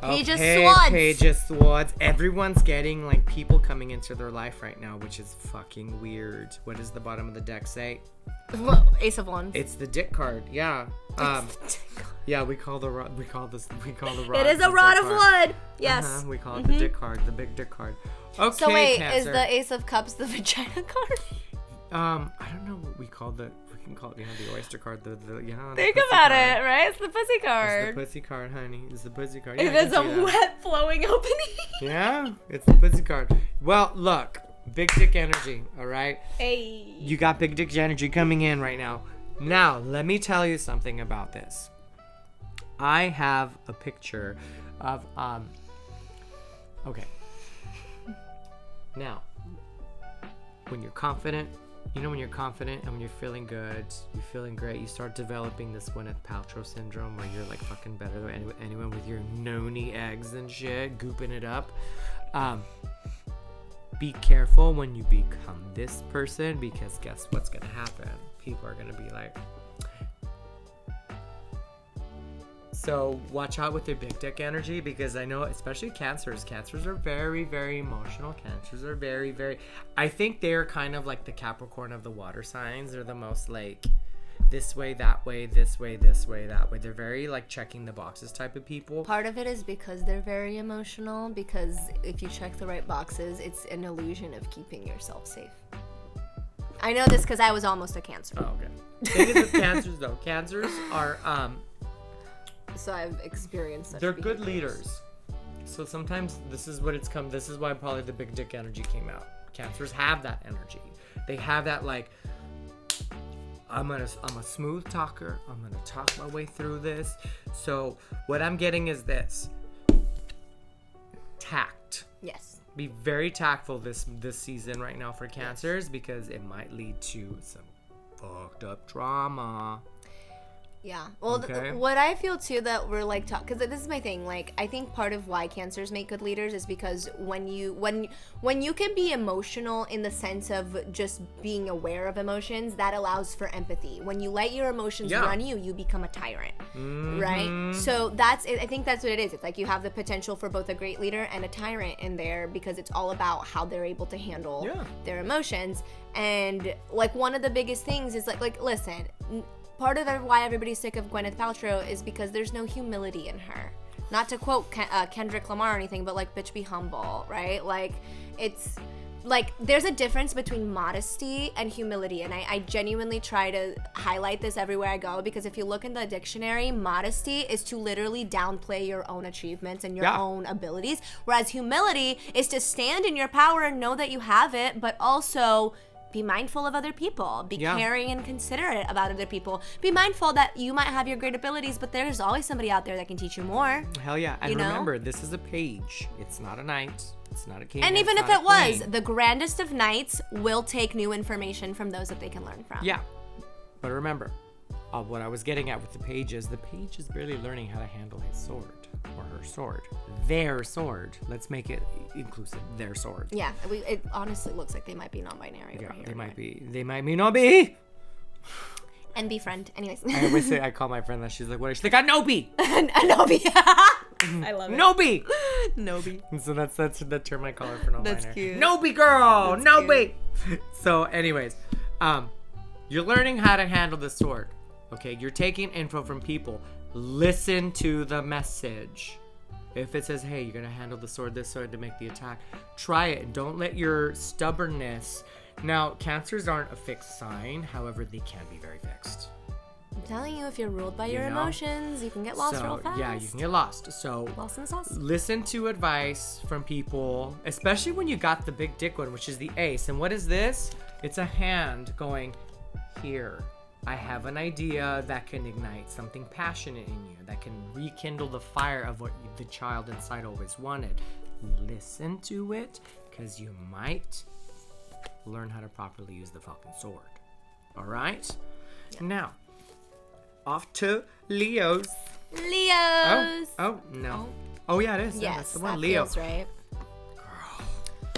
Page of Okay, Swords. Page of Swords. Everyone's getting like people coming into their life right now, which is fucking weird. What does the bottom of the deck say? Ace of Wands. It's the dick card. Yeah. Yeah, we call the rod. It is a rod of wood. Yes. We call it the dick card, the big dick card. Okay, So wait, Cancer. is the Ace of Cups the vagina card? I don't know what we call the. We can call it, the oyster card. The Think pussy about card. it, right? It's the pussy It's card. the pussy card, honey. It's the pussy card. It Yeah, I is can a see that. wet flowing opening. Yeah, it's the pussy card. Well, look, Big dick energy, all right? Hey. You got big dick energy coming in right now. Now, let me tell you something about this. I have a picture of, okay. Now, when you're confident, you know when you're confident and when you're feeling good, you're feeling great, you start developing this Gwyneth Paltrow syndrome where you're like fucking better than anyone with your noni eggs and shit, gooping it up. Be careful when you become this person, because guess what's gonna happen? People are gonna be like, so watch out with your big dick energy, because I know especially cancers are very, very emotional. Cancers are very, very, I think they're kind of like the Capricorn of the water signs. They're the most like this way, that way, this way, that way. They're very like checking the boxes type of people. Part of it is because they're very emotional, because if you check the right boxes, it's an illusion of keeping yourself safe. I know this because I was almost a Cancer. Oh, okay. The thing is with cancers though, cancers are so I've experienced such they're good behaviors. leaders. So sometimes this is why probably the big dick energy came out. Cancers have that energy. They have that like, I'm a smooth talker. I'm gonna talk my way through this. So what I'm getting is this. Tact. Yes. Be very tactful this season right now for cancers, because it might lead to some fucked up drama. Yeah. Well, Okay. What I feel too that we're like because this is my thing. Like, I think part of why cancers make good leaders is because when you can be emotional in the sense of just being aware of emotions, that allows for empathy. When you let your emotions run you become a tyrant, right? So I think that's what it is. It's like you have the potential for both a great leader and a tyrant in there, because it's all about how they're able to handle their emotions. And like one of the biggest things is like listen. Part of why everybody's sick of Gwyneth Paltrow is because there's no humility in her. Not to quote Kendrick Lamar or anything, but like, bitch, be humble, right? Like, it's like there's a difference between modesty and humility, and I genuinely try to highlight this everywhere I go, because if you look in the dictionary, modesty is to literally downplay your own achievements and your own abilities, whereas humility is to stand in your power and know that you have it, but also be mindful of other people. Be caring and considerate about other people. Be mindful that you might have your great abilities, but there's always somebody out there that can teach you more. Hell yeah. And remember, this is a page. It's not a knight. It's not a king. And even if it was, the grandest of knights will take new information from those that they can learn from. Yeah. But remember, what I was getting at with the page is barely learning how to handle his sword or her sword. Their sword. Let's make it inclusive. Their sword. Yeah. It honestly looks like they might be non-binary over here. They might be. They might not be. And befriend. Anyways. I always say, I call my friend that. She's like, what is she? Like, a Nobi. Nobi. I love it. Nobi. Nobi. And so that's the term I call her for non-binary. That's cute. Nobi girl. That's Nobi. So anyways, you're learning how to handle the sword. Okay, you're taking info from people. Listen to the message. If it says, hey, you're going to handle the sword this sword to make the attack, try it. And don't let your stubbornness... Now, cancers aren't a fixed sign. However, they can be very fixed. I'm telling you, if you're ruled by your emotions, you can get lost real fast. Yeah, you can get lost. So, lost in the sauce. Listen to advice from people, especially when you got the big dick one, which is the ace. And what is this? It's a hand going, here. I have an idea that can ignite something passionate in you, that can rekindle the fire of what the child inside always wanted. Listen to it, because you might learn how to properly use the fucking sword. All right? Yeah. Now, off to Leos. Leos. Oh no. Oh yeah, it is. Yes, yeah, that's the one. that Leo. Feels right. Girl.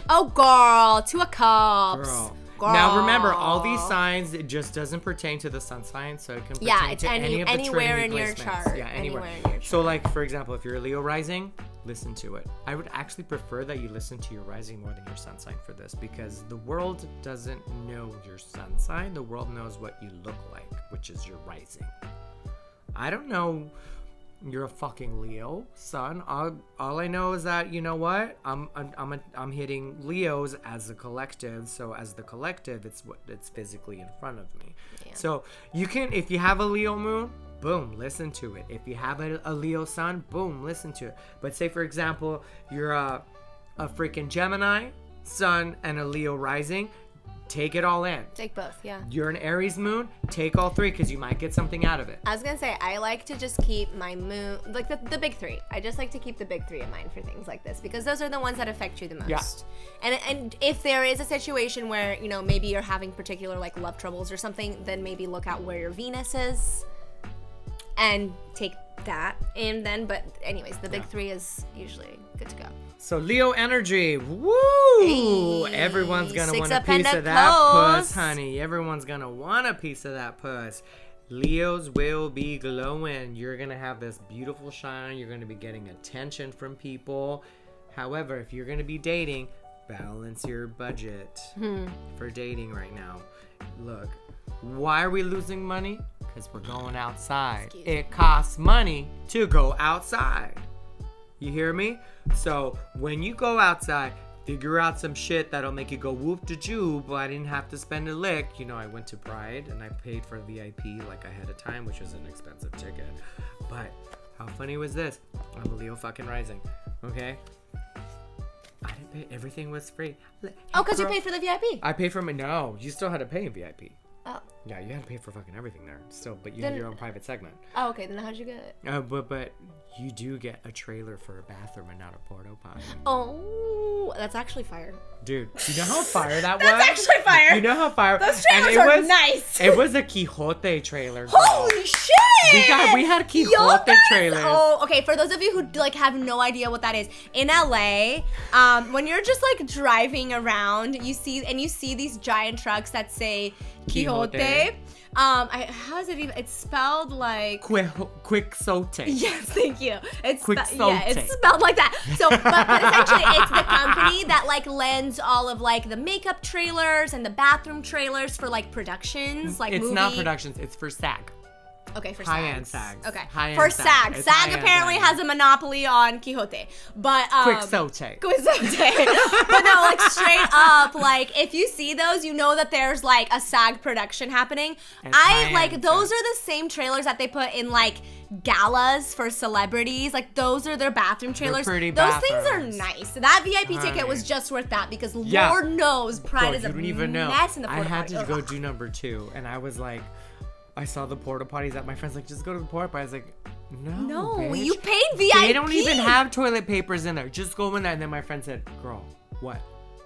Oh, girl. 2 of Cups. Girl. Now remember, all these signs, it just doesn't pertain to the sun sign, so it can pertain to any of the anywhere Trinity in your placements. chart. Yeah, anywhere. In your chart. So like, for example, if you're a Leo rising, listen to it. I would actually prefer that you listen to your rising more than your sun sign for this, because the world doesn't know your sun sign. The world knows what you look like, which is your rising. I don't know. You're a fucking Leo, son. All I know is that, you know what? I'm hitting Leos as a collective. So as the collective, it's physically in front of me. Yeah. So you can, if you have a Leo moon, boom, listen to it. If you have a Leo sun, boom, listen to it. But say for example, you're a freaking Gemini, sun, and a Leo rising, take it all in. Take both, yeah. You're an Aries moon, take all three because you might get something out of it. I was gonna say, I like to just keep my moon, like the big three. I just like to keep the big three in mind for things like this because those are the ones that affect you the most. Yeah. And if there is a situation where, you know, maybe you're having particular like love troubles or something, then maybe look out where your Venus is and take that. And then, but anyways, the big three is usually good to go. So Leo energy, woo! Hey, Everyone's gonna want a six-up piece and a of that puss, pose. honey. Everyone's gonna want a piece of that puss. Leos will be glowing. You're gonna have this beautiful shine. You're gonna be getting attention from people. However, if you're gonna be dating, balance your budget for dating right now. Look, why are we losing money? Because we're going outside. It costs money to go outside. You hear me? So when you go outside, figure out some shit that'll make you go whoop de joob. Well, I didn't have to spend a lick. You know, I went to Pride and I paid for VIP like ahead of time, which was an expensive ticket. But how funny was this? I'm a Leo fucking rising. Okay? I didn't pay. Everything was free. Oh, because you paid for the VIP. I paid for my. No, you still had to pay in VIP. Oh. Yeah, you had to pay for fucking everything there. Still, but you had your own private segment. Oh, okay. Then how'd you get it? But you do get a trailer for a bathroom and not a porta potty. Oh, that's actually fire. Dude, you know how fire that was? That's actually fire. You know how fire? Those trailers are nice. It was a Quixote trailer. Girl. Holy shit! We had Quixote trailers. Oh, okay. For those of you who like have no idea what that is, in LA, when you're just like driving around, you see these giant trucks that say Quixote. How is it even? It's spelled like Quixote. Yes, thank you. It's Quixote. It's spelled like that. So, but essentially, it's the company that like lends all of like the makeup trailers and the bathroom trailers for like productions, like it's movie. not productions. It's for SAG. Okay, for high-end SAGs. SAGs. Okay, High-end for SAG. SAG. It's SAG high-end apparently SAG. has a monopoly on Quixote, but Quixote. But no, like straight up, like if you see those, you know that there's like a SAG production happening. It's I like high-end those SAG. are the same trailers that they put in like galas for celebrities. Like those are their bathroom trailers. pretty Those things are bathrooms. nice. That VIP ticket Honey. was just worth that because Yeah. Lord knows Pride Bro, is a you don't even know. mess in the I porta had to potty. go Ugh. do number 2, and I was like, I saw the porta potties at my friend's like, just go to the porta potty. I was like, no, bitch. You paid VIP. They don't even have toilet papers in there. Just go in there. And then my friend said, girl, what?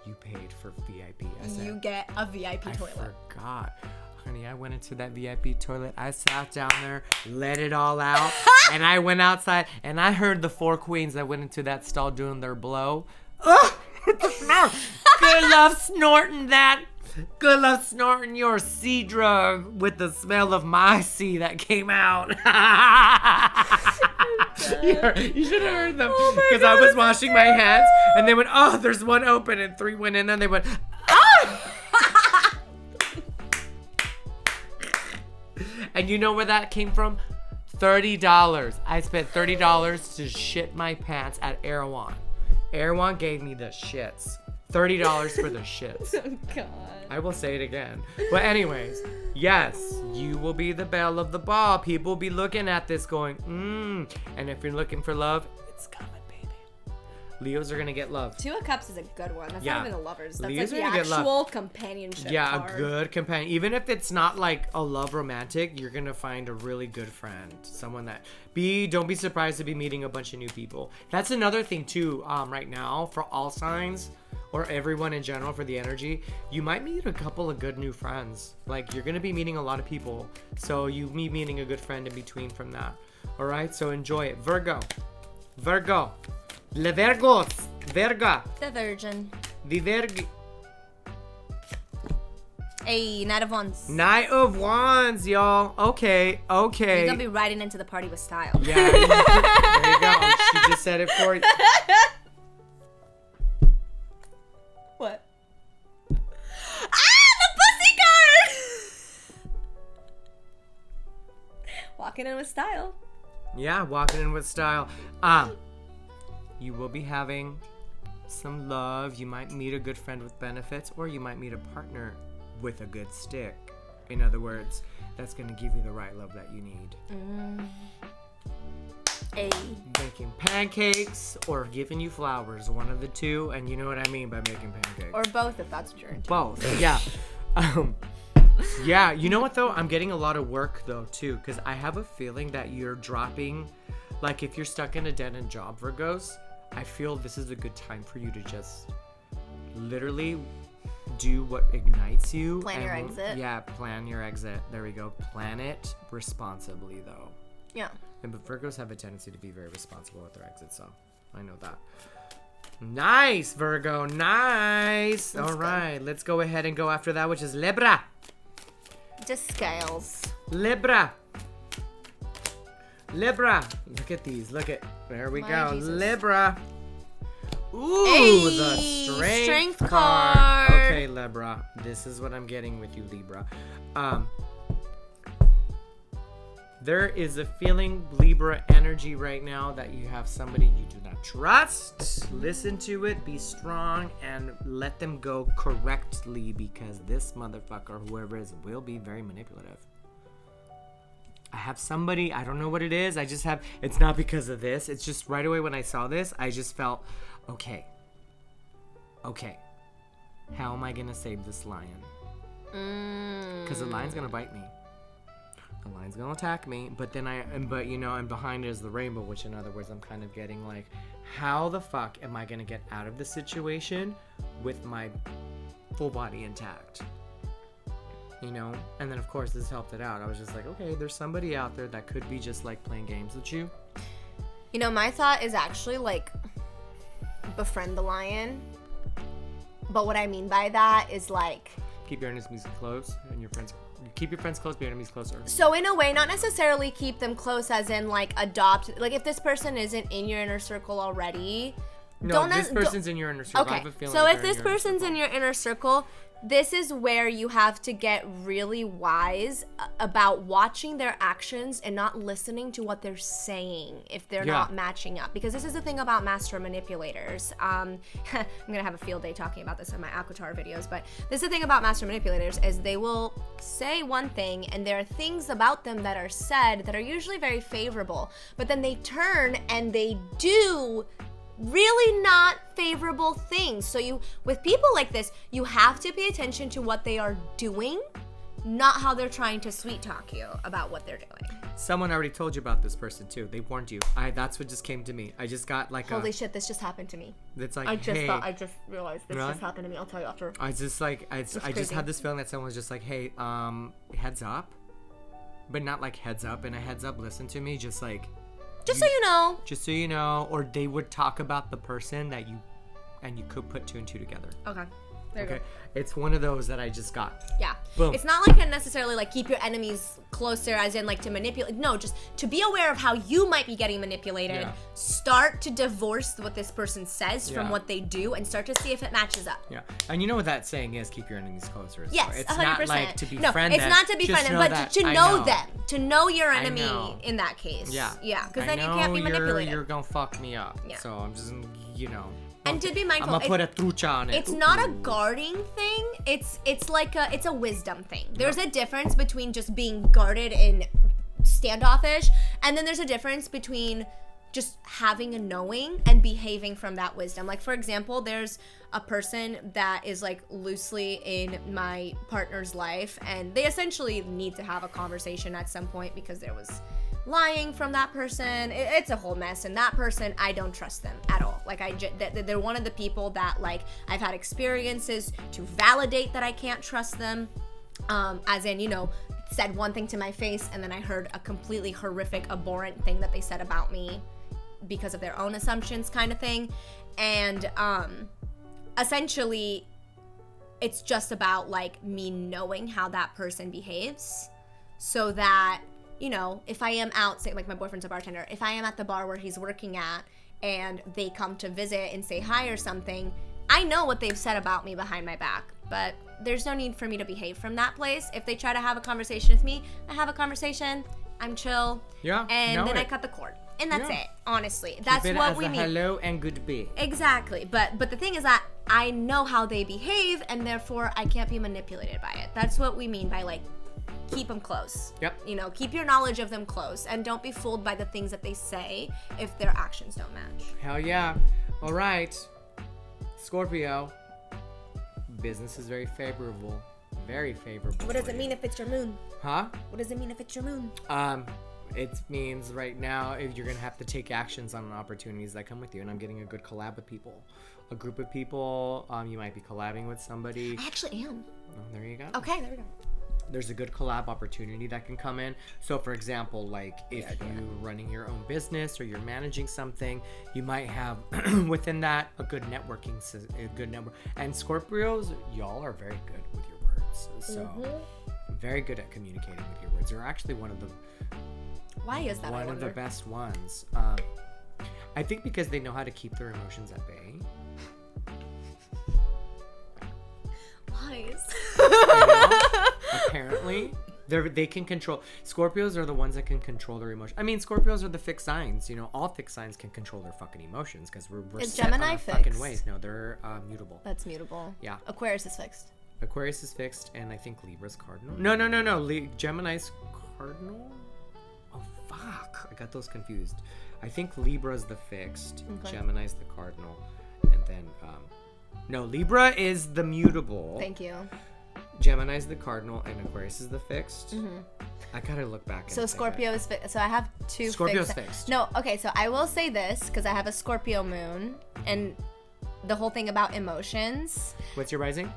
You paid for VIP. I said, You get a VIP I toilet. forgot. Honey, I went into that VIP toilet. I sat down there, let it all out, and I went outside, and I heard the 4 queens that went into that stall doing their blow. Ugh! Good love snorting that. Good love snorting your sea drug with the smell of my sea that came out. You should have heard them. Because I was washing my hands, and they went, oh, there's one open, and 3 went in, and they went, ah! And you know where that came from? $30. I spent $30 to shit my pants at Erewhon. Erewhon gave me the shits. $30 for the shits. Oh, God. I will say it again. But anyways, yes, you will be the belle of the ball. People will be looking at this going, And if you're looking for love, it's coming, baby. Leos are going to get love. 2 of Cups is a good one. That's Yeah. not even the lovers. That's Leos like the are gonna get love. actual companionship Yeah, card. a good companion. Even if it's not like a love romantic, you're gonna find a really good friend. Someone that don't be surprised to be meeting a bunch of new people. That's another thing too, right now for all signs or everyone in general for the energy, you might meet a couple of good new friends. Like you're gonna be meeting a lot of people. So you be meeting a good friend in between from that. Alright, so enjoy it. Virgo. Le Virgos. Verga. The Virgin. The Vergi. Hey, Knight of Wands. Knight of Wands, y'all. Okay. You're gonna be riding into the party with style. Yeah, there you go. She just said it for you. What? The pussy card! Walking in with style. Yeah, walking in with style. You will be having some love. You might meet a good friend with benefits, or you might meet a partner with a good stick. In other words, that's going to give you the right love that you need. Ay. making pancakes or giving you flowers, one of the two, and you know what I mean by making pancakes. Or both, if that's what you're into. Both, yeah. Yeah, you know what though? I'm getting a lot of work though too, because I have a feeling that you're dropping, like if you're stuck in a dead-end job, Virgos, I feel this is a good time for you to just literally do what ignites you. Plan your exit. Yeah, plan your exit. There we go. Plan it responsibly though. Yeah. But Virgos have a tendency to be very responsible with their exit, so I know that. Nice, Virgo. Nice. All right, let's go ahead and go after that, which is Libra. Just scales. Libra. Libra. Look at these. Look at. There we go. Jesus. Libra. Ooh, Hey, the strength card. card. Okay, Libra. This is what I'm getting with you, Libra. There is a feeling, Libra energy right now, that you have somebody you do not trust. Listen to it, be strong, and let them go correctly, because this motherfucker, whoever it is, will be very manipulative. I have somebody, I don't know what it is. It's not because of this. It's just right away when I saw this, I just felt, okay. How am I going to save this lion? Because the lion's going to bite me. The lion's gonna attack me, but and behind is the rainbow, which in other words, I'm kind of getting like, how the fuck am I gonna get out of this situation with my full body intact? You know? And then of course this helped it out. I was just like, okay, there's somebody out there that could be just like playing games with you. You know, my thought is actually like befriend the lion. But what I mean by that is like keep your enemies close and your friends. Keep your friends close, but your enemies closer. So in a way, not necessarily keep them close as in like adopt. Like if this person isn't in your inner circle already. No, this person's in your inner circle. Okay, I have a feeling so like if they're this person's in your inner circle, this is where you have to get really wise about watching their actions and not listening to what they're saying if they're not matching up. Because this is the thing about master manipulators. I'm gonna have a field day talking about this in my Aquatar videos, but this is the thing about master manipulators is they will say one thing and there are things about them that are said that are usually very favorable, but then they turn and they do really not favorable things. So with people like this, you have to pay attention to what they are doing, not how they're trying to sweet talk you about what they're doing. Someone already told you about this person too. They warned you. That's what just came to me. I just got like holy shit, this just happened to me. It's like, I just realized this just happened to me. I'll tell you after. I just had this feeling that someone was just like, hey, heads up, but not like heads up and a heads up. Listen to me, just like. Just so you know. Just so you know, or they would talk about the person that you could put two and two together. Okay. There you go. It's one of those that I just got. Yeah. Boom. It's not like necessarily like keep your enemies closer as in like to manipulate. No, just to be aware of how you might be getting manipulated. Yeah. Start to divorce what this person says from what they do and start to see if it matches up. Yeah. And you know what that saying is, keep your enemies closer. Yes, it's 100%. not like to befriend them. No, it's not to befriend them, but to know them. To know your enemy in that case. Yeah. Yeah, because then you can't be manipulated. You're going to fuck me up. Yeah. So I'm just, And to be mindful, I'm gonna put a trucha on it. It's not a guarding thing. It's like it's a wisdom thing. There's a difference between just being guarded and standoffish, and then there's a difference between just having a knowing and behaving from that wisdom. Like for example, there's a person that is like loosely in my partner's life, and they essentially need to have a conversation at some point because there was lying from that person. It's a whole mess, and that person, I don't trust them at all. Like they're one of the people that like I've had experiences to validate that I can't trust them, as in said one thing to my face and then I heard a completely horrific abhorrent thing that they said about me because of their own assumptions kind of thing. And essentially it's just about like me knowing how that person behaves so that if I am out, say like my boyfriend's a bartender, if I am at the bar where he's working at and they come to visit and say hi or something, I know what they've said about me behind my back, but there's no need for me to behave from that place. If they try to have a conversation with me, I have a conversation, I'm chill, and then I cut the cord. And that's it, honestly. That's what we mean. Hello and goodbye. Exactly. But the thing is that I know how they behave and therefore I can't be manipulated by it. That's what we mean by like keep them close. Yep. You know, keep your knowledge of them close, and don't be fooled by the things that they say if their actions don't match. Hell yeah. All right. Scorpio. Business is very favorable. Very favorable. What does it mean if it's your moon? Huh? What does it mean if it's your moon? It means right now if you're gonna have to take actions on opportunities that come with you, and I'm getting a good collab with people, a group of people. You might be collabing with somebody. I actually am. Oh, there you go. Okay, there we go. There's a good collab opportunity that can come in. So for example, like if you're running your own business or you're managing something, you might have within that a good network. And Scorpios, y'all are very good with your words. So very good at communicating with your words. They're actually one of the best ones. I think because they know how to keep their emotions at bay. Lies. Apparently, they can control. Scorpios are the ones that can control their emotions. I mean, Scorpios are the fixed signs. You know, all fixed signs can control their fucking emotions because we're Is set Gemini on our fixed? fucking ways. No, they're mutable. That's mutable. Yeah. Aquarius is fixed. Aquarius is fixed, and I think Libra's cardinal. No. Gemini's cardinal. Oh fuck! I got those confused. I think Libra's the fixed. Okay. Gemini's the cardinal, and then no, Libra is the mutable. Thank you. Gemini's the cardinal and Aquarius is the fixed. I gotta look back. So Scorpio is fixed. So I have two. Scorpio's fixed. No, okay. So I will say this because I have a Scorpio moon, and the whole thing about emotions. What's your rising?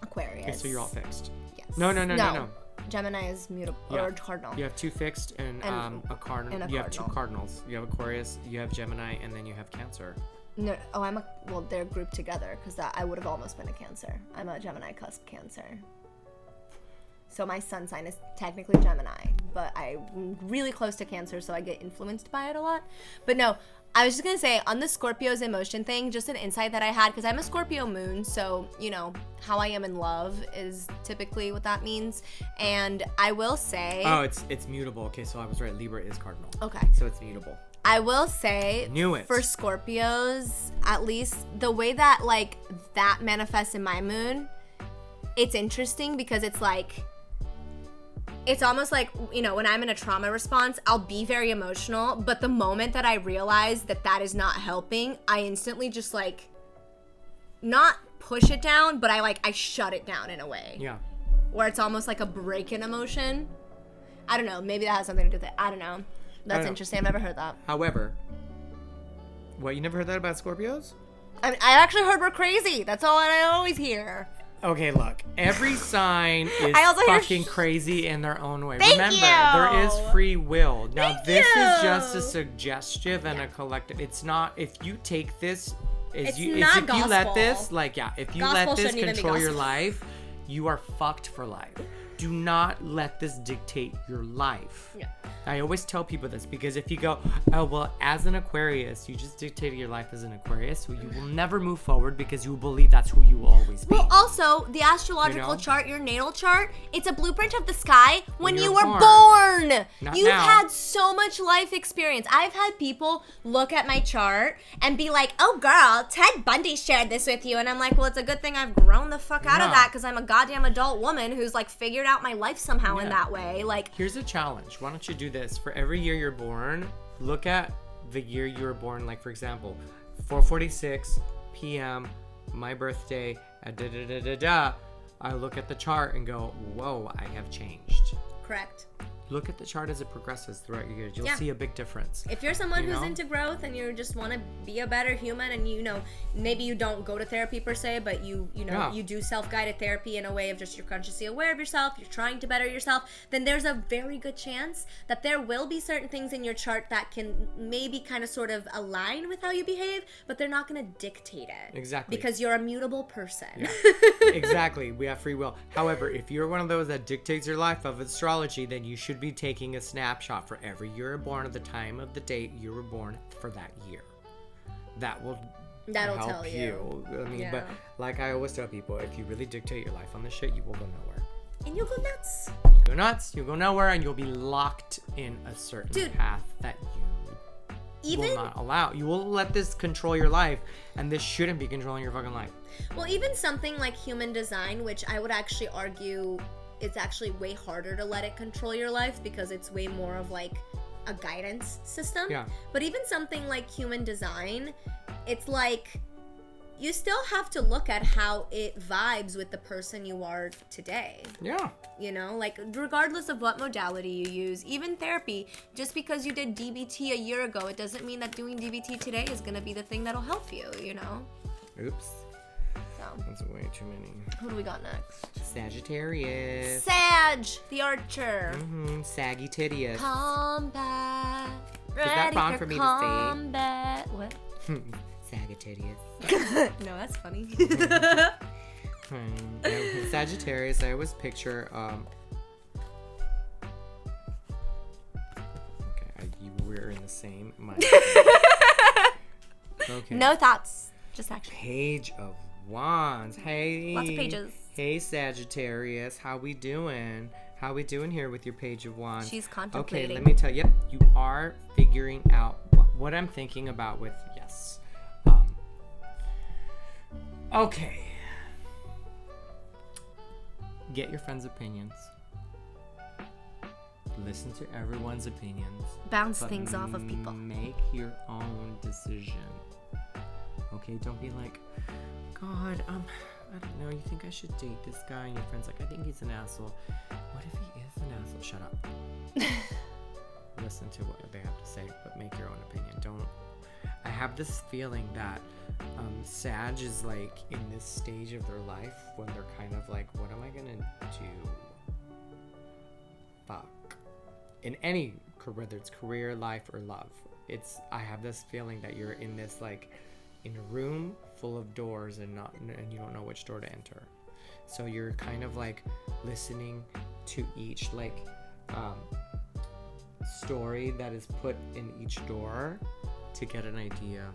Aquarius. Okay, so you're all fixed. Yes. No. Gemini is mutable or cardinal. You have two fixed and a cardinal. You have two cardinals. You have Aquarius, you have Gemini, and then you have Cancer. No, they're grouped together because I would have almost been a Cancer. I'm a Gemini cusp Cancer. So my sun sign is technically Gemini, but I'm really close to Cancer, so I get influenced by it a lot. But no, I was just going to say, on the Scorpio's emotion thing, just an insight that I had, because I'm a Scorpio moon, so, you know, how I am in love is typically what that means. And I will say... Oh, it's mutable. Okay, so I was right. Libra is cardinal. Okay. So it's mutable. I will say, Knew it. For Scorpios, at least the way that, like, that manifests in my moon, it's interesting because it's like... It's almost like, you know, when I'm in a trauma response, I'll be very emotional, but the moment that I realize that is not helping, I instantly just, like, not push it down, but I shut it down in a way. Yeah. Where it's almost like a break in emotion. I don't know. Maybe that has something to do with it. I don't know. That's interesting. I've never heard that. However, what, you never heard that about Scorpios? I actually heard we're crazy. That's all I always hear. Okay, look. Every sign is fucking crazy in their own way. Remember, there is free will. Now, this is just a suggestive and a collective. It's not, if you take this, if you let this, if you let this control your life, you are fucked for life. Do not let this dictate your life. Yeah. I always tell people this because if you go, oh, well, as an Aquarius, you just dictated your life as an Aquarius, so you will never move forward because you will believe that's who you will always be. Well, also, the astrological chart, your natal chart, it's a blueprint of the sky when you were born. You've had so much life experience. I've had people look at my chart and be like, oh, girl, Ted Bundy shared this with you. And I'm like, well, it's a good thing I've grown the fuck out of that because I'm a goddamn adult woman who's, like, figured out my life somehow in that way. Like, here's a challenge. Why don't you do this? For every year you're born, look at the year you were born. Like, for example, 4:46 p.m., my birthday, I look at the chart and go, whoa, I have changed. Correct. Look at the chart as it progresses throughout your years. You'll see a big difference. If you're someone who's into growth and you just want to be a better human and, you know, maybe you don't go to therapy per se, but you do self-guided therapy in a way of just you're consciously aware of yourself, you're trying to better yourself, then there's a very good chance that there will be certain things in your chart that can maybe kind of sort of align with how you behave, but they're not going to dictate it. Exactly. Because you're a mutable person. Yeah. Exactly. We have free will. However, if you're one of those that dictates your life of astrology, then you should be taking a snapshot for every year you're born at the time of the date you were born for that year. That'll help tell you. I mean, but like I always tell people, if you really dictate your life on this shit, you will go nowhere. And you'll go nuts. You go nuts, you'll go nowhere, and you'll be locked in a certain path that you will not allow. You will let this control your life, and this shouldn't be controlling your fucking life. Well, even something like human design, which I would actually argue it's actually way harder to let it control your life because it's way more of like a guidance system. Yeah. But even something like human design, it's like you still have to look at how it vibes with the person you are today. Yeah. You know, like regardless of what modality you use, even therapy, just because you did DBT a year ago, it doesn't mean that doing DBT today is going to be the thing that'll help you, you know? Oops. So, That's way too many. who do we got next? Sagittarius. Sag, the archer. Sagittarius. Combat. that wrong for me to say? combat. What? Sagittarius. No, that's funny. Sagittarius, I always picture okay, we're in the same mind. Okay. No thoughts, just action. Page of Wands. Hey. Lots of pages. Hey Sagittarius, how we doing? How we doing here with your Page of Wands? She's contemplating. Okay, let me tell you. Yep, you are figuring out what I'm thinking about with yes. Okay. Get your friends' opinions. Listen to everyone's opinions. Bounce but things off of people. Make your own decision. Okay, don't be like, God, I don't know, you think I should date this guy? And your friend's like, I think he's an asshole. What if he is an asshole? Shut up. Listen to what they have to say, but make your own opinion. Don't. I have this feeling that Sag is like in this stage of their life when they're kind of like, what am I gonna do? Fuck. In any, whether it's career, life, or love, I have this feeling that you're in this like, in a room full of doors and you don't know which door to enter. So you're kind of like listening to each like story that is put in each door to get an idea.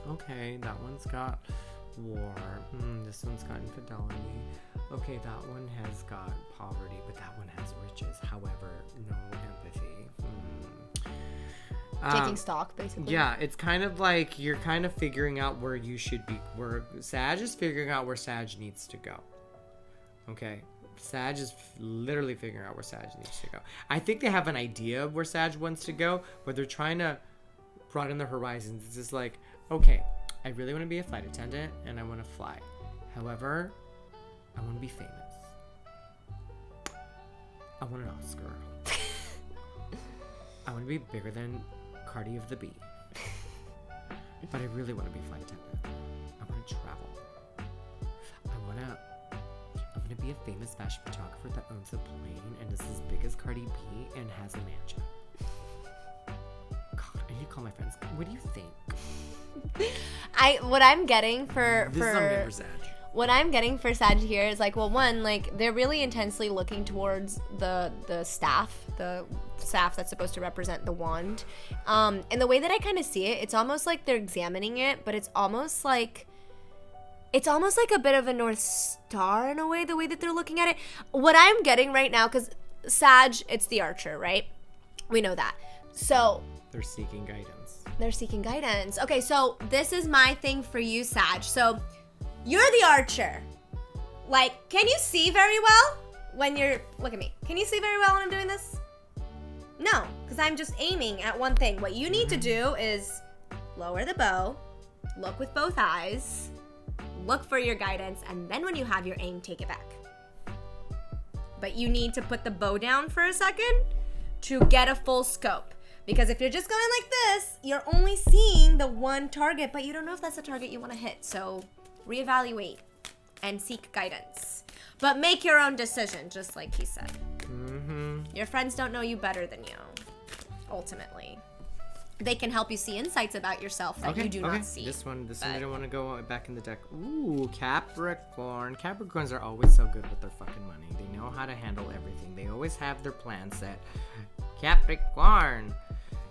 Okay, that one's got war. This one's got infidelity. Okay, that one has got poverty, but that one has riches. However, no empathy. Taking stock, basically. Yeah, it's kind of like you're kind of figuring out where you should be. Where Sag is figuring out where Sag needs to go. Okay, Sag is literally figuring out where Sag needs to go. I think they have an idea of where Sag wants to go, but they're trying to broaden their horizons. It's just like, okay, I really want to be a flight attendant and I want to fly. However, I want to be famous. I want an Oscar. I want to be bigger than Cardi of the Bee. But I really want to be a flight attendant. I want to travel. I'm gonna be a famous fashion photographer that owns a plane and is as big as Cardi B and has a mansion. God, I need to call my friends. What do you think? What I'm getting for This is on Member Sag. What I'm getting for Sag here is like, well, one, like they're really intensely looking towards the staff that's supposed to represent the wand. And the way that I kind of see it, it's almost like they're examining it, but it's almost like a bit of a North Star in a way, the way that they're looking at it. What I'm getting right now, because Sag, it's the archer, right? We know that. So they're seeking guidance. Okay, so this is my thing for you, Sag. So you're the archer. Like, can you see very well when you're... Look at me. Can you see very well when I'm doing this? No, because I'm just aiming at one thing. What you need to do is lower the bow, look with both eyes, look for your guidance, and then when you have your aim, take it back. But you need to put the bow down for a second to get a full scope. Because if you're just going like this, you're only seeing the one target, but you don't know if that's the target you want to hit. So reevaluate and seek guidance. But make your own decision, just like he said. Your friends don't know you better than you, ultimately. They can help you see insights about yourself that you do not see. This one I don't want to go back in the deck. Ooh, Capricorn. Capricorns are always so good with their fucking money. They know how to handle everything. They always have their plan set. Capricorn,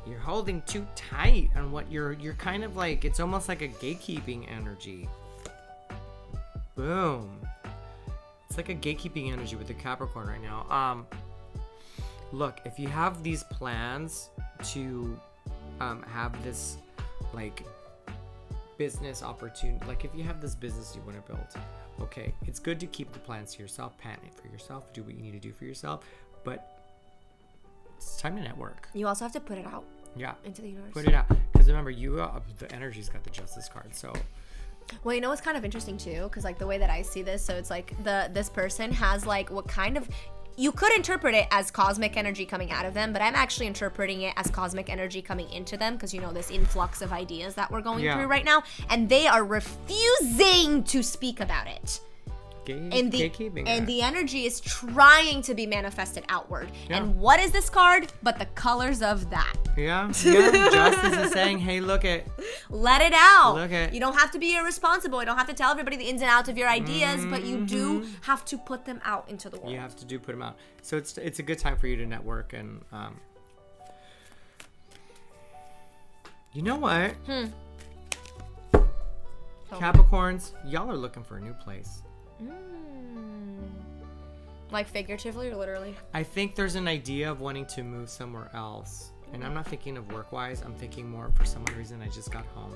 you're holding too tight on what you're kind of like, it's almost like a gatekeeping energy. Boom. It's like a gatekeeping energy with the Capricorn right now. Look, if you have these plans to have this like business opportunity, like if you have this business you want to build, Okay, it's good to keep the plans to yourself, patent it for yourself, do what you need to do for yourself, but it's time to network. You also have to put it out. Yeah. Into the universe. Put it out. Because remember, the energy's got the Justice card, so. Well, you know what's kind of interesting too? Because like the way that I see this, so it's like this person has like what kind of, you could interpret it as cosmic energy coming out of them, but I'm actually interpreting it as cosmic energy coming into them because, you know, this influx of ideas that we're going through right now, and they are refusing to speak about it. And the energy is trying to be manifested outward. Yeah. And what is this card but the colors of that? Yeah. Justice is saying, hey, let it out. You don't have to be irresponsible. You don't have to tell everybody the ins and outs of your ideas, but you do have to put them out into the world. You have to put them out. So it's a good time for you to network. And you know what? Capricorns, y'all are looking for a new place. Like figuratively or literally? I think there's an idea of wanting to move somewhere else. And I'm not thinking of work-wise. I'm thinking more for some reason I just got home.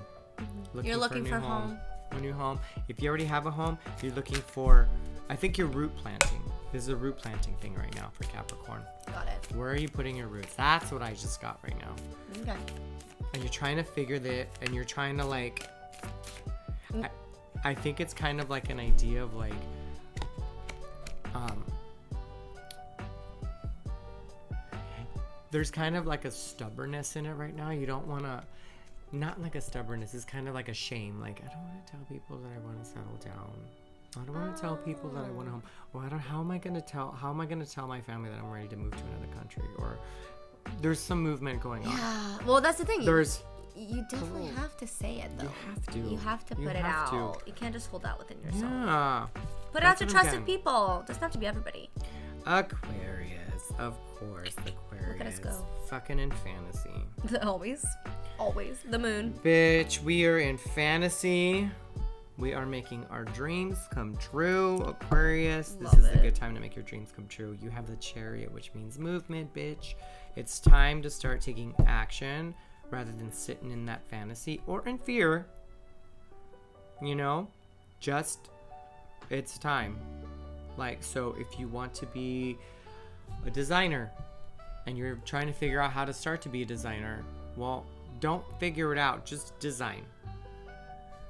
You're looking for home. A new home. If you already have a home, you're looking for, I think you're root planting. This is a root planting thing right now for Capricorn. Got it. Where are you putting your roots? That's what I just got right now. Okay. And you're trying to figure that, and you're trying to like, I think it's kind of like an idea of like, there's kind of like a stubbornness in it right now. You don't want to, not like a stubbornness, it's kind of like a shame. Like, I don't want to tell people that I want to settle down. I don't want to tell people that I want a home. Or how am I going to tell my family that I'm ready to move to another country? Or there's some movement going on. Yeah. Well, that's the thing. You definitely Oh. have to say it, though. You have to put it out. You can't just hold that within yourself. Yeah. Put it out to trusted people. It doesn't have to be everybody. Aquarius. Of course, Aquarius. Look at us go. Fucking in fantasy. Always. Always. The moon. Bitch, we are in fantasy. We are making our dreams come true. Aquarius, this is a good time to make your dreams come true. You have the Chariot, which means movement, bitch. It's time to start taking action rather than sitting in that fantasy or in fear. You know, just, it's time. Like, so if you want to be a designer and you're trying to figure out how to start to be a designer, well, don't figure it out. Just design.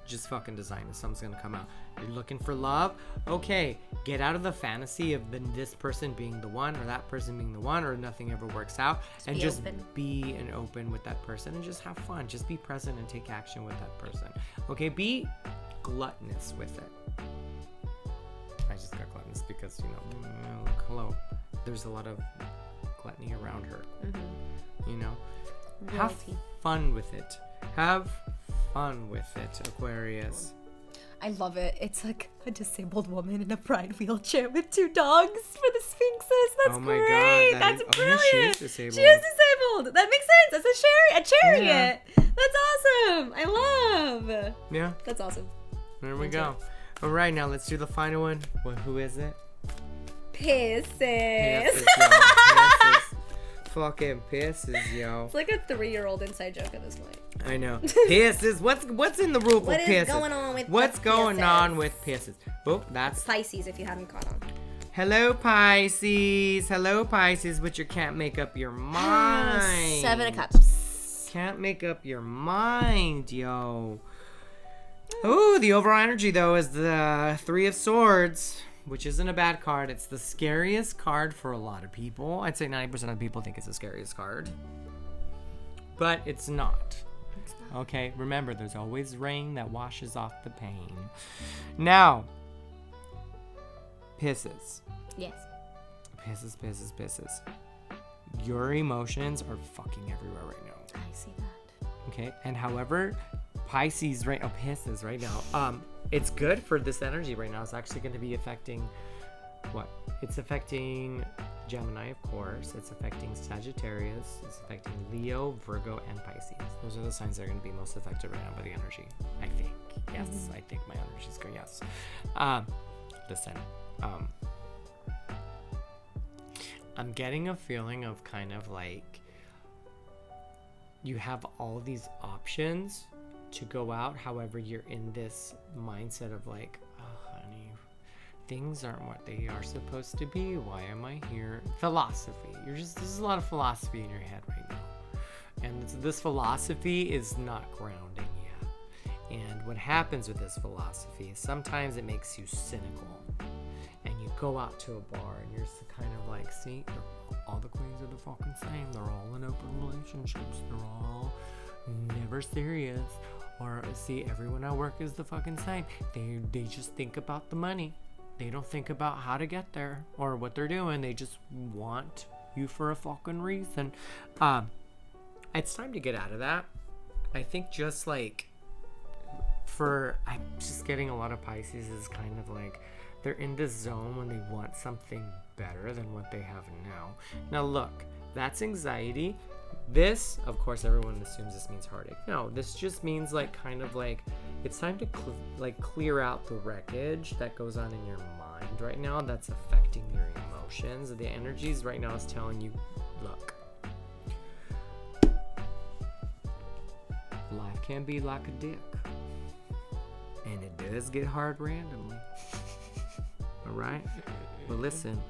Just fucking design. Something's gonna come out. You're looking for love? Okay, get out of the fantasy of this person being the one or that person being the one or nothing ever works out. Just be open with that person and just have fun. Just be present and take action with that person. Okay, be gluttonous with it. I just got gluttonous because, you know, look, hello. There's a lot of gluttony around her. Mm-hmm. You know? Realty. Have fun with it. Have fun with it, Aquarius. I love it. It's like a disabled woman in a pride wheelchair with 2 dogs for the Sphinxes. That's great. God, that's brilliant. She is disabled. She is disabled. That makes sense. That's a chariot. Yeah. That's awesome. I love. Yeah. That's awesome. There we go. All right, now let's do the final one. Well, who is it? Pisces. Pisces, yo. Pisces. Fucking Pisces, yo. It's like a 3-year-old inside joke at this point. I know. Pisces. What's in the rule for Pisces? What's going on with Pisces? Oh, that's Pisces. If you haven't caught on. Hello, Pisces. Hello, Pisces. But you can't make up your mind. 7 of Cups. Can't make up your mind, yo. Oh, the overall energy though is the 3 of Swords, which isn't a bad card. It's the scariest card for a lot of people. I'd say 90% of people think it's the scariest card, but it's not. Okay, remember, there's always rain that washes off the pain. Now, Pisces. Yes. Pisces. Your emotions are fucking everywhere right now. I see that. Okay, and however, Pisces right now, Pisces right now, it's good for this energy right now. It's actually going to be affecting what? It's affecting Gemini, of course. It's affecting Sagittarius. It's affecting Leo, Virgo, and Pisces. Those are the signs that are going to be most affected right now by the energy, I think. Yes, I think my energy's good. Yes. Listen, I'm getting a feeling of kind of like you have all these options to go out. However, you're in this mindset of like, oh, honey, things aren't what they are supposed to be. Why am I here? Philosophy. There's a lot of philosophy in your head right now. And this philosophy is not grounding yet. And what happens with this philosophy is sometimes it makes you cynical. And you go out to a bar and you're kind of like, see, all the queens are the fucking same. They're all in open relationships. They're all never serious. Or see, everyone at work is the fucking same. They just think about the money. They don't think about how to get there or what they're doing. They just want you for a fucking reason. It's time to get out of that. I think just like I'm just getting a lot of Pisces is kind of like they're in this zone when they want something better than what they have now. Now look, that's anxiety. This, of course, everyone assumes this means heartache. No, this just means like kind of like it's time to clear out the wreckage that goes on in your mind right now that's affecting your emotions. The energies right now is telling you, look, life can be like a dick, and it does get hard randomly. All right, but listen.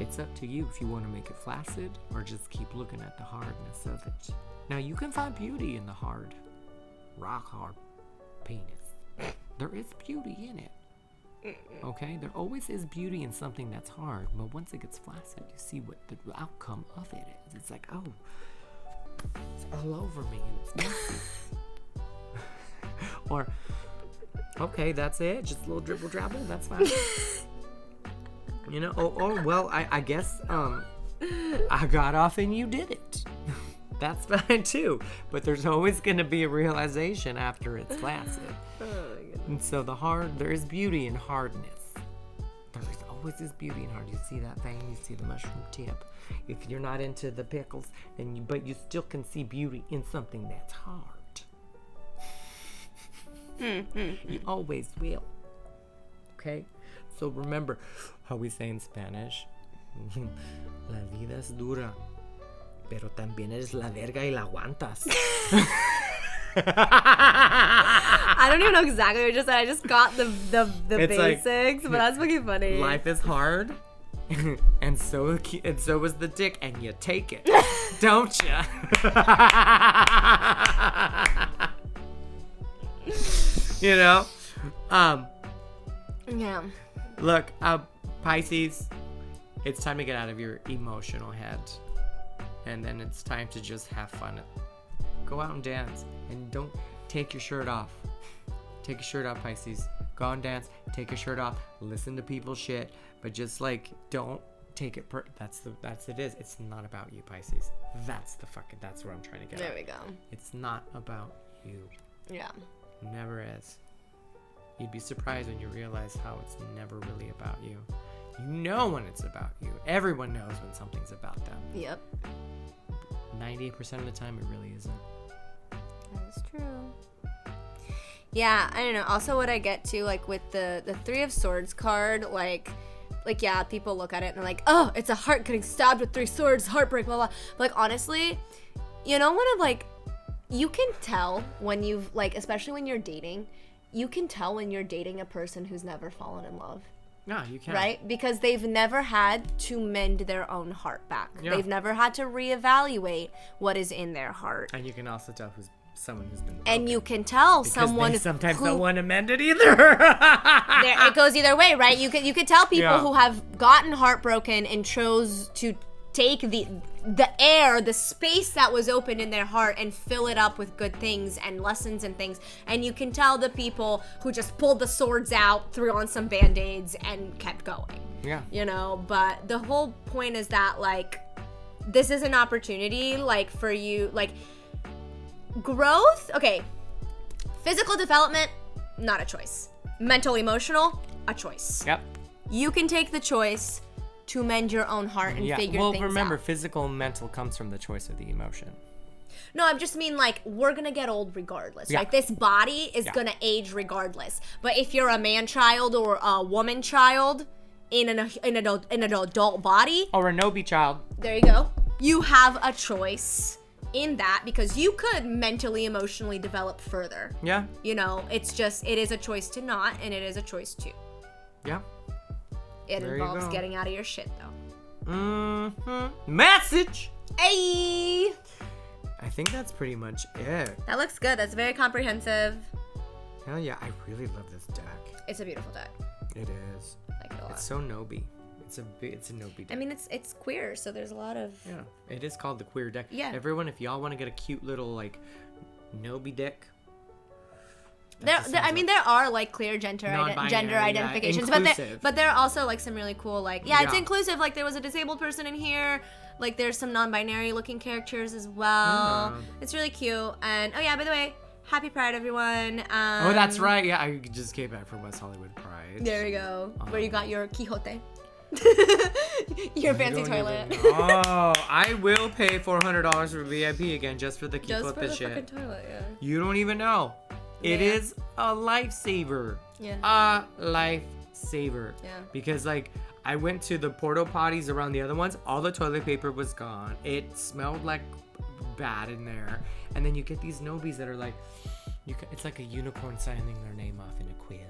It's up to you if you want to make it flaccid or just keep looking at the hardness of it. Now, you can find beauty in the hard, rock hard penis. There is beauty in it. Okay? There always is beauty in something that's hard, but once it gets flaccid, you see what the outcome of it is. It's like, oh, it's all over me and it's messy. Or, okay, that's it. Just a little dribble drabble. That's fine. You know, well, I guess I got off and you did it. That's fine too. But there's always going to be a realization after it's flaccid. Oh my goodness. And so there is beauty in hardness. There always is beauty in hard. You see that vein, you see the mushroom tip. If you're not into the pickles, but you still can see beauty in something that's hard. You always will. Okay? So remember how we say in Spanish, la vida es dura, pero también eres la verga y la aguantas. I don't even know exactly what you just said. I just got the basics, like, but that's fucking funny. Life is hard, and so is the dick, and you take it, don't you? You know, yeah. Look, Pisces, it's time to get out of your emotional head. And then it's time to just have fun. Go out and dance. And don't take your shirt off. Take your shirt off, Pisces. Go out and dance. Take your shirt off. Listen to people's shit. But just like, don't take it that's it is. It's not about you, Pisces. That's where I'm trying to get There at. we go. It's not about you. Yeah. Never is. You'd be surprised when you realize how it's never really about you. You know when it's about you. Everyone knows when something's about them. Yep. 98% of the time, it really isn't. That is true. Yeah, I don't know. Also, what I get to, like, with the Three of Swords card, like, yeah, people look at it and they're like, oh, it's a heart getting stabbed with 3 swords, heartbreak, blah, blah. But, like, honestly, you know, you can tell when you've, like, especially when you're dating, you can tell when you're dating a person who's never fallen in love. No, you can't. Right? Because they've never had to mend their own heart back. Yeah. They've never had to reevaluate what is in their heart. And you can also tell someone who's been broken. And you can tell because someone they sometimes don't want to mend it either. It goes either way, right? You could tell people who have gotten heartbroken and chose to take the air, the space that was open in their heart and fill it up with good things and lessons and things. And you can tell the people who just pulled the swords out, threw on some band-aids and kept going. Yeah. You know, but the whole point is that, like, this is an opportunity, like, for you, like, growth. Okay. Physical development, not a choice. Mental, emotional, a choice. Yep. You can take the choice to mend your own heart and figure things out. Well, remember, physical and mental comes from the choice of the emotion. No, I just mean, like, we're gonna get old regardless. Yeah. Like, this body is gonna age regardless. But if you're a man child or a woman child in an adult body, or a Nobi child, there you go. You have a choice in that because you could mentally, emotionally develop further. Yeah. You know, it's just, it is a choice to not, and it is a choice to. Yeah. It There you involves go. getting out of your shit, though. Message. Hey! I think that's pretty much it. That looks good. That's very comprehensive. Hell yeah, I really love this deck. It's a beautiful deck. It is. I like it a lot. It's so Nobi. It's a Nobi deck. I mean, it's queer, so there's a lot of... Yeah, it is called the queer deck. Yeah. Everyone, if y'all want to get a cute little like Nobi deck. There are like clear gender identifications, inclusive. but there are also like some really cool it's Yeah. inclusive. Like there was a disabled person in here. Like there's some non-binary looking characters as well. Yeah. It's really cute. And oh yeah, by the way, happy Pride, everyone. Oh, that's right. Yeah, I just came back from West Hollywood Pride. There we go. Where you got your Quixote. Your fancy toilet. Oh, I will pay $400 for VIP again just for the Just for Quixote the shit. fucking toilet, yeah. You don't even know. It Yeah. is a lifesaver. Yeah. A lifesaver. Yeah. Because like I went to the porta potties around the other ones, all the toilet paper was gone. It smelled like bad in there. And then you get these Nobis that are like, it's like a unicorn signing their name off in a quill.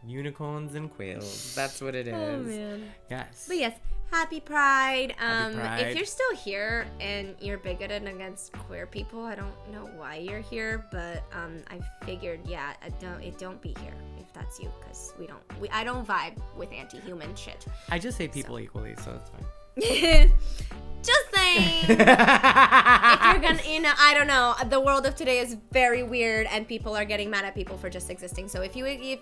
Unicorns and quills. That's what it is. Oh man. Yes. But yes, happy Pride. Happy Pride. If you're still here and you're bigoted against queer people, I don't know why you're here, but I figured, don't be here if that's you, because I don't vibe with anti-human shit. I just say people equally, so it's fine. Just saying. If you're gonna, I don't know. The world of today is very weird, and people are getting mad at people for just existing. So if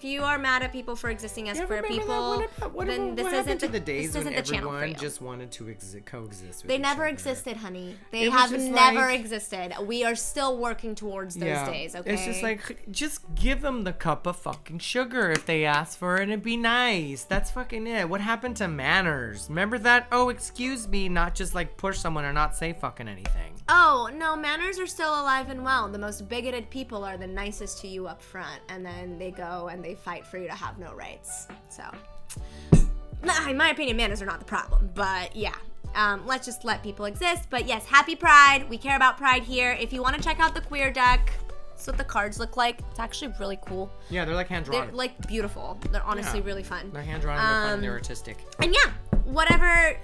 you are mad at people for existing as queer people, then this isn't the days when the channel for everyone you. just wanted to coexist with They each never other. existed, honey. They It was have just never like- existed. We are still working towards those days, okay? It's just like, just give them the cup of fucking sugar if they ask for it and be nice. That's fucking it. What happened to manners? Remember that? Oh, excuse me, not just like push someone or not say fucking anything. Oh, no, manners are still alive and well. The most bigoted people are the nicest to you up front, and then they go and they fight for you to have no rights. So, in my opinion, manners are not the problem, but yeah. Let's just let people exist. But yes, happy Pride. We care about Pride here. If you want to check out the queer deck, that's what the cards look like. It's actually really cool. Yeah, they're like hand-drawn. They're like beautiful. They're honestly really fun. They're hand-drawn, they're fun, they're artistic. And yeah, whatever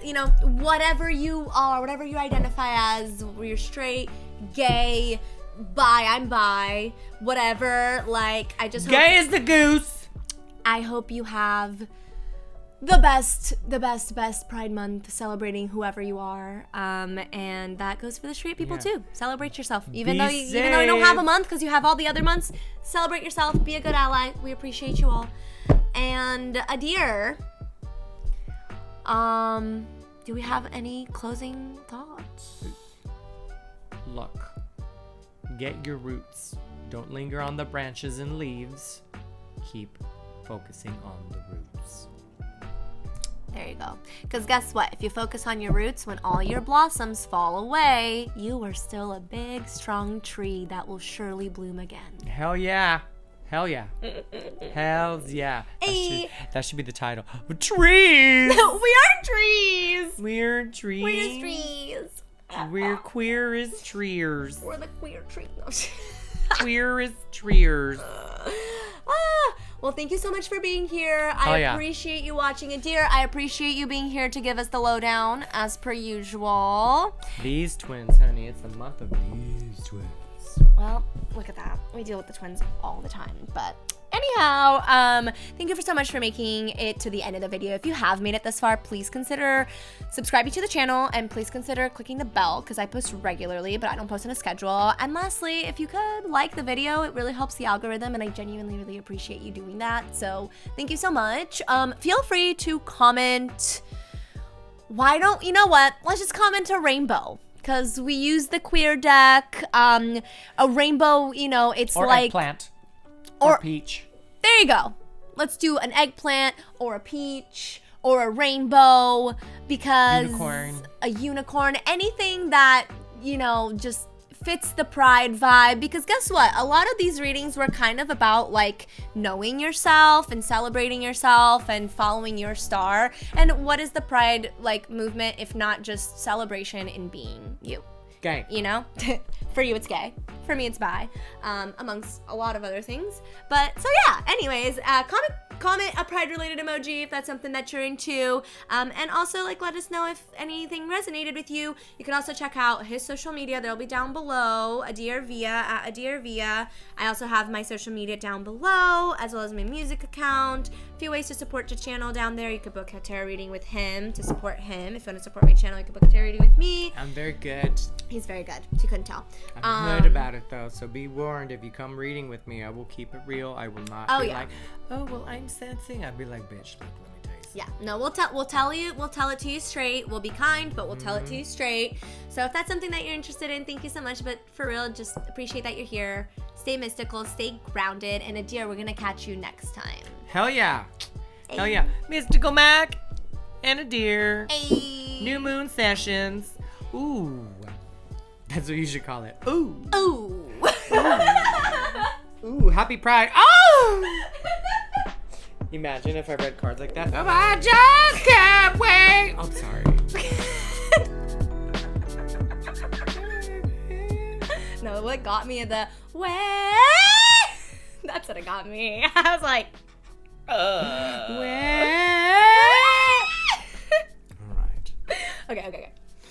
you are, whatever you identify as, you're straight, gay, bi, I'm bi, whatever, like, I just hope, Gay as the goose! I hope you have the best Pride Month celebrating whoever you are, and that goes for the straight people too. Celebrate yourself, even though you don't have a month because you have all the other months. Celebrate yourself, be a good ally. We appreciate you all. And Adyr, do we have any closing thoughts? Look, get your roots. Don't linger on the branches and leaves. Keep focusing on the roots. There you go. Because guess what? If you focus on your roots, when all your blossoms fall away, you are still a big, strong tree that will surely bloom again. Hell yeah. Hell yeah. Hells yeah. Hey. That should be the title. Trees! We are trees! We're trees. We're trees. We're queer as treers. We're the queer tree. Queer as treers. Well, thank you so much for being here. Oh, I yeah. appreciate you watching Adyr. I appreciate you being here to give us the lowdown, as per usual. These twins, honey. It's the month of these twins. Well, look at that. We deal with the twins all the time. But anyhow, thank you so much for making it to the end of the video. If you have made it this far, please consider subscribing to the channel and please consider clicking the bell because I post regularly, but I don't post on a schedule. And lastly, if you could like the video, it really helps the algorithm and I genuinely really appreciate you doing that. So thank you so much. Feel free to comment. You know what? Let's just comment a rainbow. Because we use the queer deck, a rainbow, it's or like... eggplant. Or peach. There you go. Let's do an eggplant or a peach or a rainbow because... A unicorn. Anything that, just fits the Pride vibe. Because guess what? A lot of these readings were kind of about, like, knowing yourself and celebrating yourself and following your star. And what is the Pride, movement if not just celebration in being you? Gay. You know? For you, it's gay. For me, it's bi. Amongst a lot of other things. But, so yeah, anyways, comment a pride-related emoji if that's something that you're into. And also, like, let us know if anything resonated with you. You can also check out his social media. They'll be down below. Adyr Via, at Adyr Via. I also have my social media down below, as well as my music account. A few ways to support the channel down there. You could book a tarot reading with him to support him. If you want to support my channel, you could book a tarot reading with me. I'm very good. He's very good, if you couldn't tell. I'm good about it, though, so be warned. If you come reading with me, I will keep it real. I will not be like, oh, well, I'm sensing. I'd be like, bitch, look, let me tell you something. Yeah, no, we'll tell it to you straight. We'll be kind, but we'll tell it to you straight. So if that's something that you're interested in, thank you so much. But for real, just appreciate that you're here. Stay mystical, stay grounded, and Adyr, we're gonna catch you next time. Hell yeah. Hell yeah. Mystical Mac and Adyr. Hey. New Moon Sessions. Ooh. That's what you should call it. Ooh. Ooh. Ooh, happy Pride. Oh! Imagine if I read cards like that. Oh, I just can't wait. I'm sorry. No, what got me in the way? That's what it got me. I was like, All right. okay.